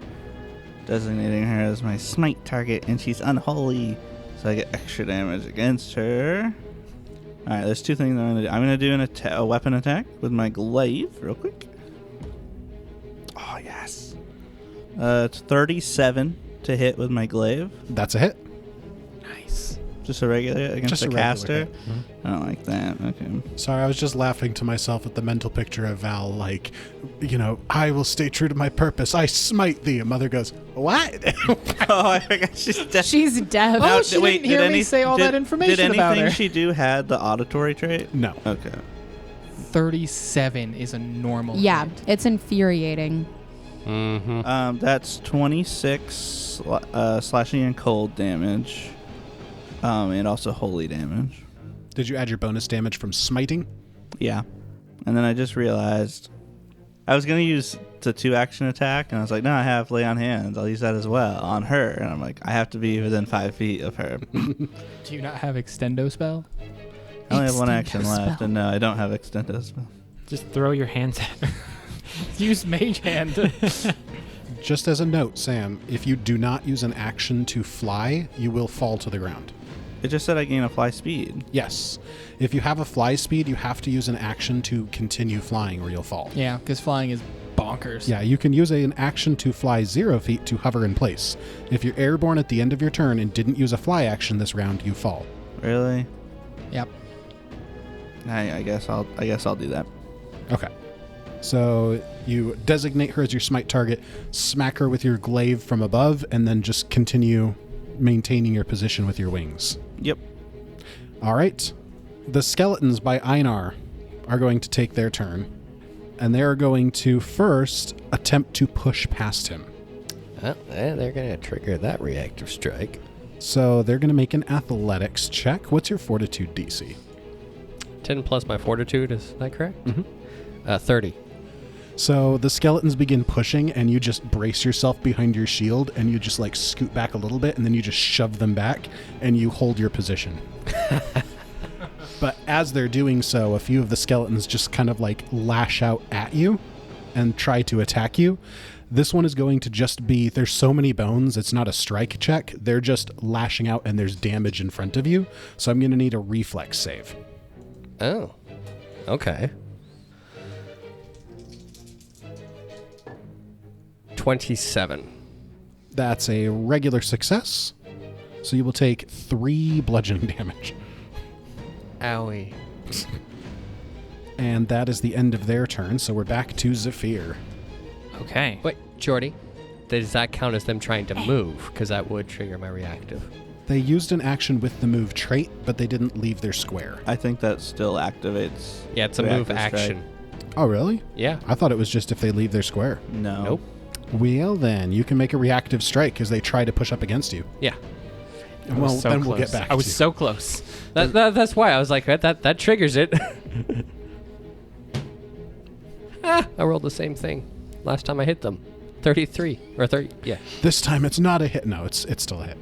designating her as my smite target, and she's unholy, so I get extra damage against her. Alright, there's two things I'm going to do. I'm going to do a weapon attack with my glaive real quick. Oh, yes. It's 37 to hit with my glaive. That's a hit. Nice. Just a regular against Just the a regular caster? hit. Mm-hmm. I don't like that. Okay. Sorry, I was just laughing to myself at the mental picture of Val, like, I will stay true to my purpose. I smite thee. And Mother goes, what? Oh, I forgot she's dead. She's deaf. Oh, she didn't hear me say all that information Did about anything her. she do had the auditory trait? No. Okay. 37 is a normal Yeah, hit. it's infuriating. Mm-hmm. That's 26 slashing and cold damage. And also holy damage. Did you add your bonus damage from smiting? Yeah. And then I just realized I was going to use the 2-action attack, and I was like, no, I have lay on hands. I'll use that as well on her. And I'm like, I have to be within 5 feet of her. Do you not have extendo spell? I only have one Extendo action left, spell. and no, I don't have extendo spell. Just throw your hands at her. Use mage hand. Just as a note, Sam, if you do not use an action to fly, you will fall to the ground. It just said I gain a fly speed. Yes. If you have a fly speed, you have to use an action to continue flying or you'll fall. Yeah, because flying is bonkers. Yeah, you can use an action to fly 0 feet to hover in place. If you're airborne at the end of your turn and didn't use a fly action this round, you fall. Really? Yep. I guess I'll do that. Okay. So you designate her as your smite target, smack her with your glaive from above, and then just continue maintaining your position with your wings. Yep. All right. The skeletons by Einar are going to take their turn, and they're going to first attempt to push past him. Oh, yeah, they're going to trigger that reactive strike. So they're going to make an athletics check. What's your fortitude DC? 10 plus my fortitude, is that correct? Mm-hmm. 30. So the skeletons begin pushing, and you just brace yourself behind your shield, and you just like scoot back a little bit, and then you just shove them back, and you hold your position. But as they're doing so, a few of the skeletons just kind of like lash out at you and try to attack you. This one is going to just be, there's so many bones, it's not a strike check. They're just lashing out, and there's damage in front of you. So I'm going to need a reflex save. Oh, okay. 27. That's a regular success. So you will take 3 bludgeoning damage. Owie. And that is the end of their turn, so we're back to Zephyr. Okay. Wait, Jordy, does that count as them trying to move? Because that would trigger my reactive. They used an action with the move trait, but they didn't leave their square. I think that still activates. Yeah, it's a move reactive strike. action. Oh, really? Yeah. I thought it was just if they leave their square. No. Nope. Well, then, you can make a reactive strike as they try to push up against you. Yeah. Well, was so then close. we'll get back I was to you. so close. That's why I was like, that triggers it. I rolled the same thing last time I hit them. 33 or 30. Yeah. This time it's not a hit. No, it's still a hit.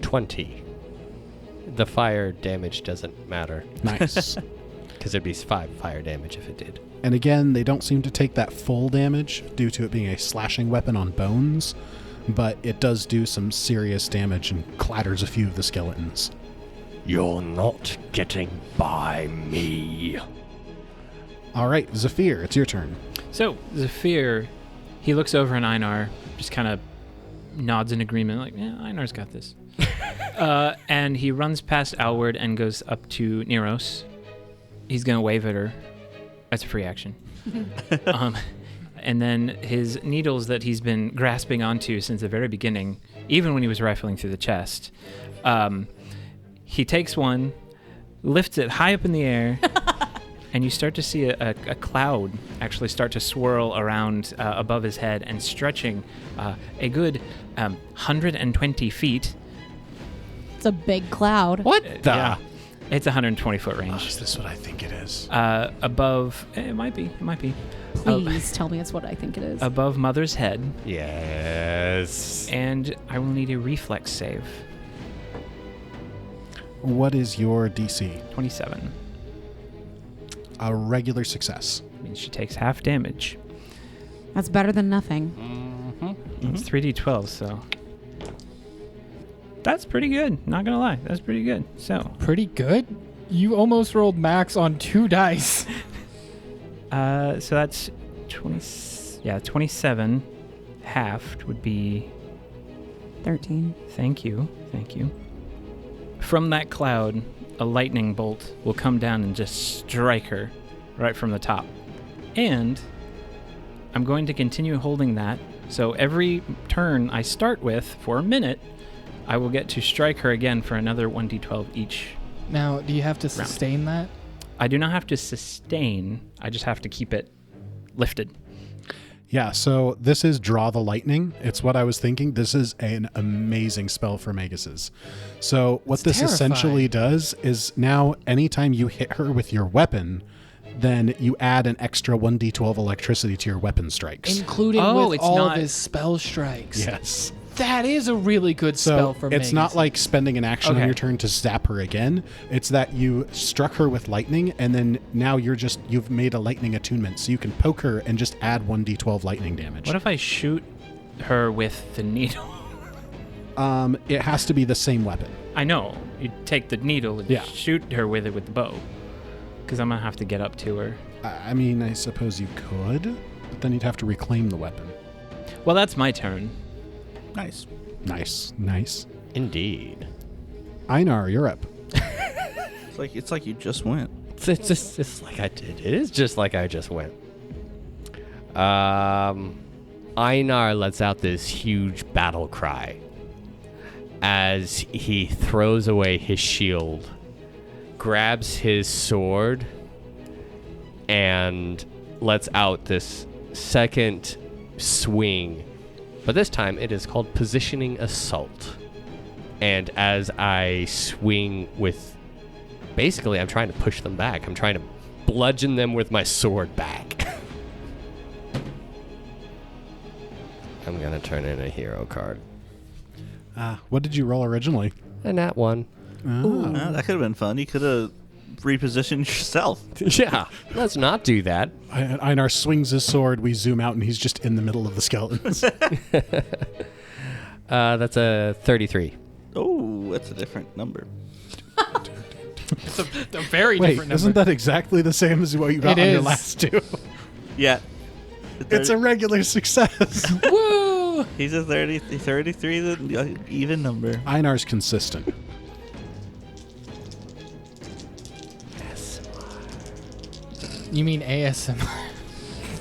$20. The fire damage doesn't matter Nice. because it'd be 5 fire damage if it did. And again, they don't seem to take that full damage due to it being a slashing weapon on bones, but it does do some serious damage and clatters a few of the skeletons. You're not getting by me. All right, Zephyr, it's your turn. So Zephyr, He looks over and Einar just kind of nods in agreement, like, yeah, Einar's got this. And he runs past Alward and goes up to Neros. He's going to wave at her. That's a free action. And then his needles that he's been grasping onto since the very beginning, even when he was rifling through the chest, he takes one, lifts it high up in the air, and you start to see a cloud actually start to swirl around above his head and stretching a good 120 feet. It's a big cloud. What the? Yeah. It's a 120-foot range. Is this what I think it is? Above, it might be. Please tell me it's what I think it is. Above Mother's head. Yes. And I will need a reflex save. What is your DC? 27. A regular success. Means she takes half damage. That's better than nothing. It's 3d12, so that's pretty good. Not gonna lie, that's pretty good. So Pretty good. You almost rolled max on 2 dice. so that's 27. Halved would be 13. Thank you. From that cloud, a lightning bolt will come down and just strike her right from the top. And I'm going to continue holding that. So every turn I start with for a minute, I will get to strike her again for another 1d12 each. Now, do you have to sustain that? I do not have to sustain. I just have to keep it lifted. Yeah, so this is Draw the Lightning. It's what I was thinking. This is an amazing spell for Maguses. So what this essentially does is now anytime you hit her with your weapon, then you add an extra 1d12 electricity to your weapon strikes. Including with all of his spell strikes. Yes. That is a really good spell for it's Magus. not like spending an action on your turn to zap her again. It's that you struck her with lightning, and then now you've made a lightning attunement, so you can poke her and just add 1d12 lightning damage. What if I shoot her with the needle? It has to be the same weapon. I know. You take the needle and shoot her with it with the bow. Because I'm going to have to get up to her. I mean, I suppose you could, but then you'd have to reclaim the weapon. Well, that's my turn. Nice. Indeed. Einar, you're up. It's like you just went. It's like I did. It is just like I just went. Einar lets out this huge battle cry as he throws away his shield, grabs his sword, and lets out this second swing. But this time it is called Positioning Assault. And as I swing with... Basically, I'm trying to push them back. I'm trying to bludgeon them with my sword back. I'm going to turn in a hero card. What did you roll originally? And that one. That could have been fun. You could have repositioned yourself. Yeah, let's not do that. Einar swings his sword. We zoom out, and he's just in the middle of the skeletons. That's a 33. Oh, that's a different number. It's a very different number. Isn't that exactly the same as what you got on your last two? Yeah. It's a regular success. Woo! He's a 33, the even number. Einar's consistent. You mean ASMR?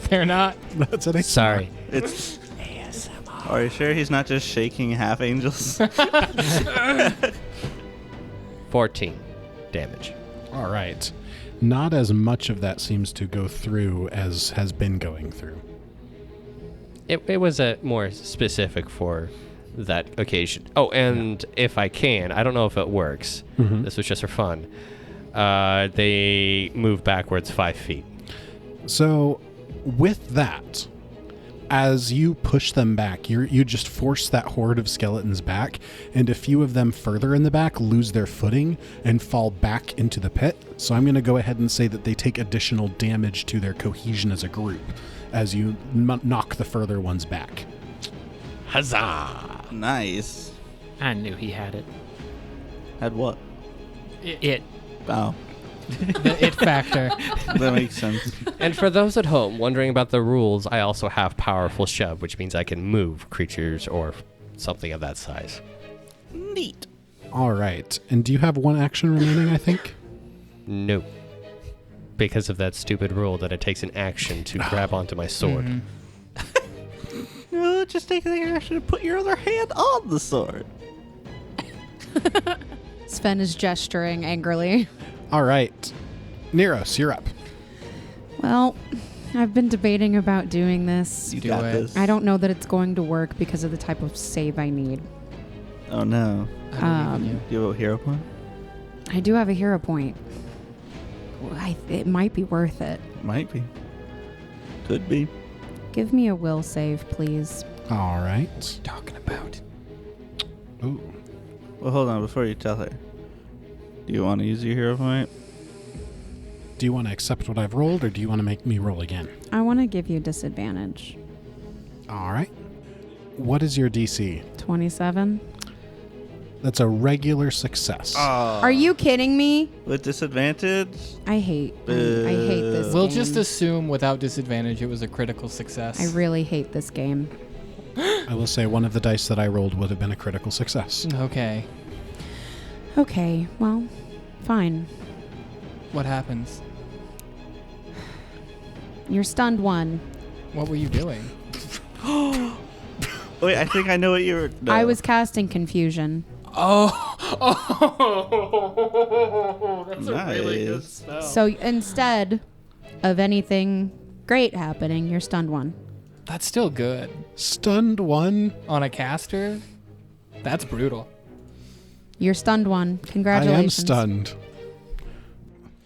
They're not. That's an ASMR. Sorry. It's ASMR. Are you sure he's not just shaking half angels? 14 damage. All right. Not as much of that seems to go through as has been going through. It was a more specific for that occasion. Oh, and if I can, I don't know if it works. Mm-hmm. This was just for fun. They move backwards 5 feet. So with that, as you push them back, you just force that horde of skeletons back, and a few of them further in the back lose their footing and fall back into the pit. So I'm going to go ahead and say that they take additional damage to their cohesion as a group as you knock the further ones back. Huzzah! Nice. I knew he had it. Had what? It. Oh. The it factor. That makes sense. And for those at home wondering about the rules, I also have powerful shove, which means I can move creatures or something of that size. Neat. All right. And do you have one action remaining, I think? No. Because of that stupid rule that it takes an action to grab onto my sword. No, just take the action and put your other hand on the sword. Sven is gesturing angrily. All right. Neros, you're up. Well, I've been debating about doing this. You Do got it. this. I don't know that it's going to work because of the type of save I need. Oh no. I believe in you. Do you have a hero point? I do have a hero point. It might be worth it. Might be. Could be. Give me a will save, please. All right. Talking about. Ooh. Well, hold on. Before you tell her, do you want to use your hero point? Do you want to accept what I've rolled, or do you want to make me roll again? I want to give you disadvantage. All right. What is your DC? 27. That's a regular success. Are you kidding me? With disadvantage? I hate this We'll game. just assume without disadvantage it was a critical success. I really hate this game. I will say one of the dice that I rolled would have been a critical success. Okay. Okay, well, fine. What happens? You're stunned one. What were you doing? Wait, I think I know what you were. No. I was casting confusion. That's Nice. spell. So instead of anything great happening, you're stunned one. That's still good. Stunned one. On a caster? That's brutal. You're stunned one. I Congratulations. am stunned.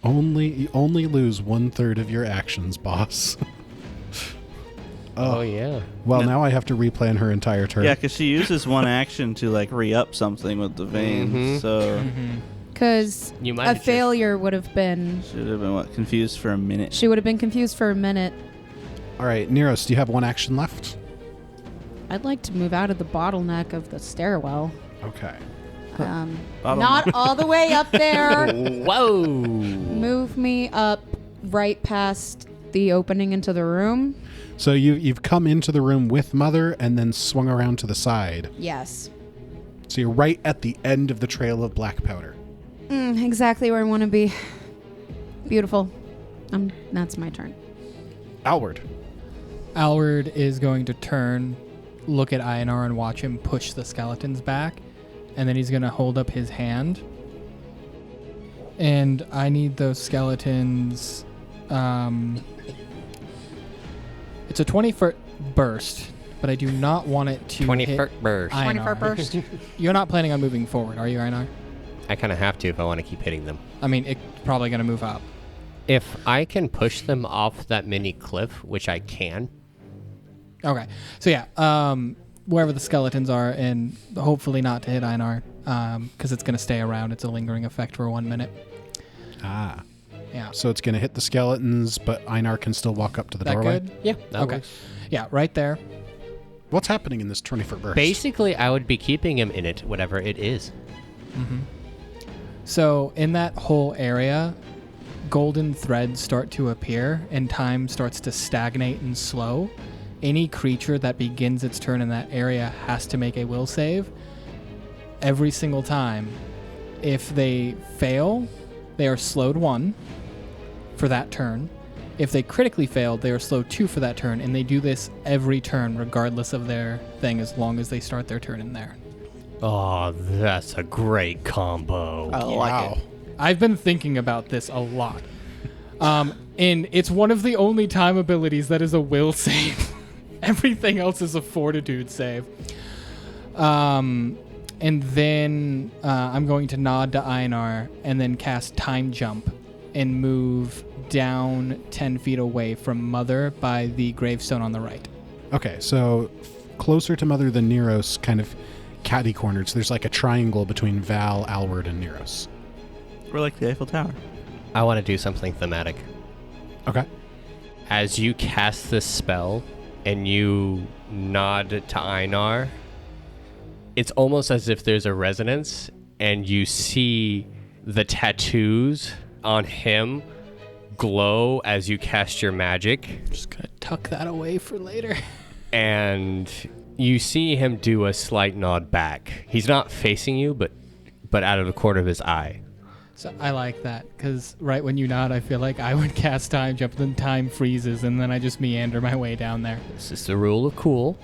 You only lose 1/3 of your actions, boss. Oh, yeah. Well, No. now I have to replan her entire turn. Yeah, because she uses one action to like re-up something with the vein. Mhm. So Because You might a have just- failure would have been. should have been confused for a minute. She would have been confused for a minute. All right, Neros, do you have one action left? I'd like to move out of the bottleneck of the stairwell. Okay. Bottleneck. Not all the way up there. Whoa! Move me up right past the opening into the room. So you've come into the room with Mother and then swung around to the side. Yes. So you're right at the end of the trail of black powder. Exactly where I want to be. Beautiful. That's my turn. Alward. Alward is going to turn, look at Einar and watch him push the skeletons back, and then he's going to hold up his hand. And I need those skeletons. It's a 20-foot burst, but I do not want it to 20 hit foot burst. Einar. 20-foot burst. You're not planning on moving forward, are you, Einar? I kind of have to if I want to keep hitting them. I mean, it's probably going to move up. If I can push them off that mini cliff, which I can, Okay. So yeah, wherever the skeletons are, and hopefully not to hit Einar, because it's going to stay around. It's a lingering effect for 1 minute. Ah. Yeah. So it's going to hit the skeletons, but Einar can still walk up to the That doorway. good? yeah, that Okay. works. Yeah, right there. What's happening in this 20-foot burst? Basically, I would be keeping him in it, whatever it is. So in that whole area, golden threads start to appear, and time starts to stagnate and slow. Any creature that begins its turn in that area has to make a will save every single time. If they fail, they are slowed 1 for that turn. If they critically fail, they are slowed 2 for that turn, and they do this every turn regardless of their thing as long as they start their turn in there. Oh, that's a great combo. I like it. I've been thinking about this a lot. And it's one of the only time abilities that is a will save. Everything else is a fortitude save. And then I'm going to nod to Einar and then cast Time Jump and move down 10 feet away from Mother by the gravestone on the right. Okay, so closer to Mother than Neros, kind of catty-cornered. So there's like a triangle between Val, Alward, and Neros. We're like the Eiffel Tower. I want to do something thematic. Okay. As you cast this spell and you nod to Einar, it's almost as if there's a resonance and you see the tattoos on him glow as you cast your magic. Just gonna tuck that away for later. And you see him do a slight nod back. He's not facing you, but out of the corner of his eye. So I like that, because right when you nod, I feel like I would cast time jump, then time freezes, and then I just meander my way down there. This is the rule of cool.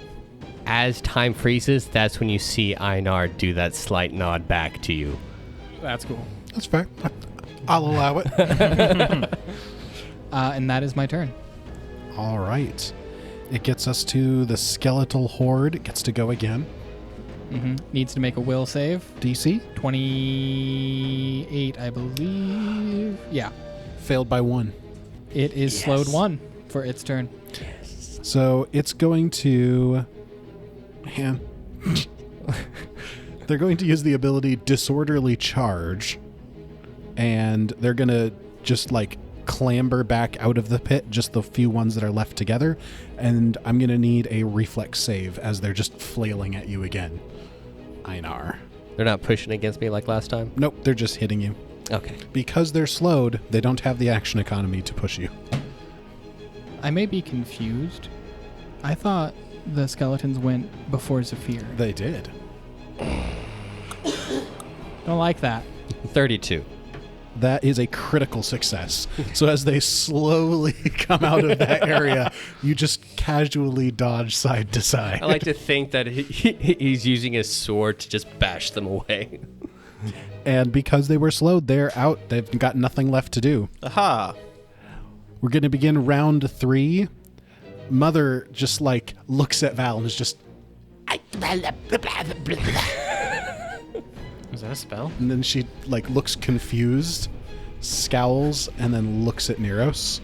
As time freezes, that's when you see Einar do that slight nod back to you. That's cool. That's fair. I'll allow it. And that is my turn. All right. It gets us to the skeletal horde. It gets to go again. Needs to make a will save. DC? 28, I believe. Yeah. Failed by 1. It is slowed 1 for its turn. So it's going to... Man. They're going to use the ability Disorderly Charge. And they're going to just like clamber back out of the pit, just the few ones that are left together. And I'm going to need a reflex save as they're just flailing at you again. Einar. They're not pushing against me like last time? Nope, they're just hitting you. Okay. Because they're slowed, they don't have the action economy to push you. I may be confused. I thought the skeletons went before Zephyr. They did. Don't like that. 32. That is a critical success. So as they slowly come out of that area, you just casually dodge side to side. I like to think that he's using his sword to just bash them away. And because they were slowed, they're out. They've got nothing left to do. Aha. We're going to begin round 3. Mother just like looks at Val and is just... Was that a spell? And then she like looks confused, scowls, and then looks at Neros.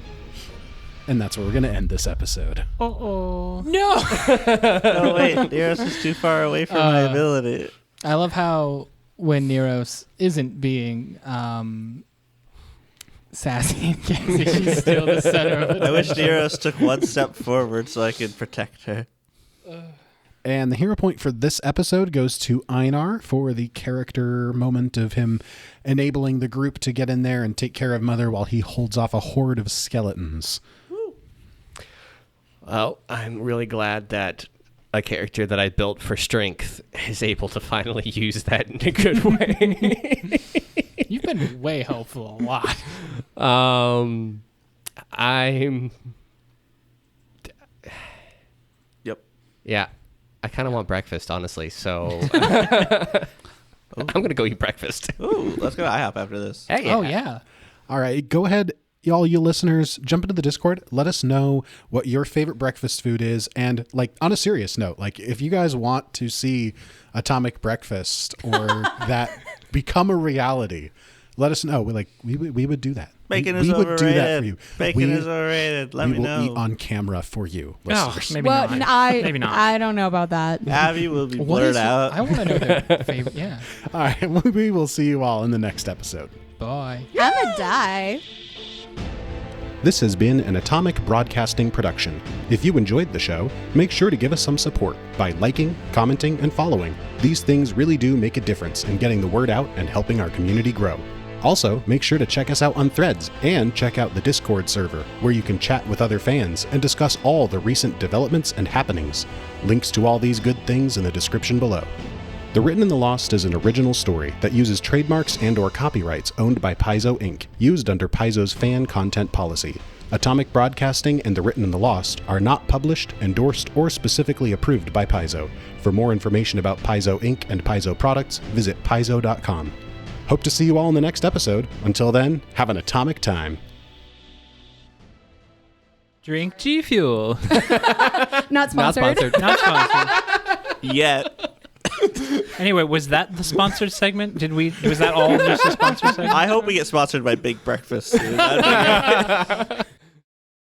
And that's where we're going to end this episode. Uh-oh. No! Oh, wait. Neros is too far away from my ability. I love how when Neros isn't being sassy and gassy, she's still the center of I wish attention. Neros took one step forward so I could protect her. And the hero point for this episode goes to Einar for the character moment of him enabling the group to get in there and take care of Mother while he holds off a horde of skeletons. Well, I'm really glad that a character that I built for strength is able to finally use that in a good way. You've been way helpful a lot. I'm... Yep. Yeah. I kind of want breakfast, honestly, so I'm going to go eat breakfast. Ooh, let's go to IHOP after this. Hey, Oh, yeah. All right, go ahead, y'all, you listeners, jump into the Discord. Let us know what your favorite breakfast food is. And like on a serious note, like if you guys want to see Atomic Breakfast or that become a reality, let us know. We would do that. Bacon we is would overrated. do that for you. Bacon is overrated. Let me we will know. eat on camera for you, Oh, listeners. maybe Well, not. Maybe not. I don't know about that. Abby will be What blurred is out. I want to know their favorite. Yeah. All right, we will see you all in the next episode. Bye. I'm a die. This has been an Atomic Broadcasting production. If you enjoyed the show, make sure to give us some support by liking, commenting, and following. These things really do make a difference in getting the word out and helping our community grow. Also, make sure to check us out on Threads and check out the Discord server, where you can chat with other fans and discuss all the recent developments and happenings. Links to all these good things in the description below. The Written in the Lost is an original story that uses trademarks and/or copyrights owned by Paizo Inc., used under Paizo's fan content policy. Atomic Broadcasting and The Written in the Lost are not published, endorsed, or specifically approved by Paizo. For more information about Paizo Inc. and Paizo products, visit paizo.com. Hope to see you all in the next episode. Until then, have an atomic time. Drink G Fuel. Not sponsored. Not sponsored. Yet. Anyway, was that the sponsored segment? Was that all just a sponsored segment? I hope we get sponsored by Big Breakfast. Dude. That'd be great.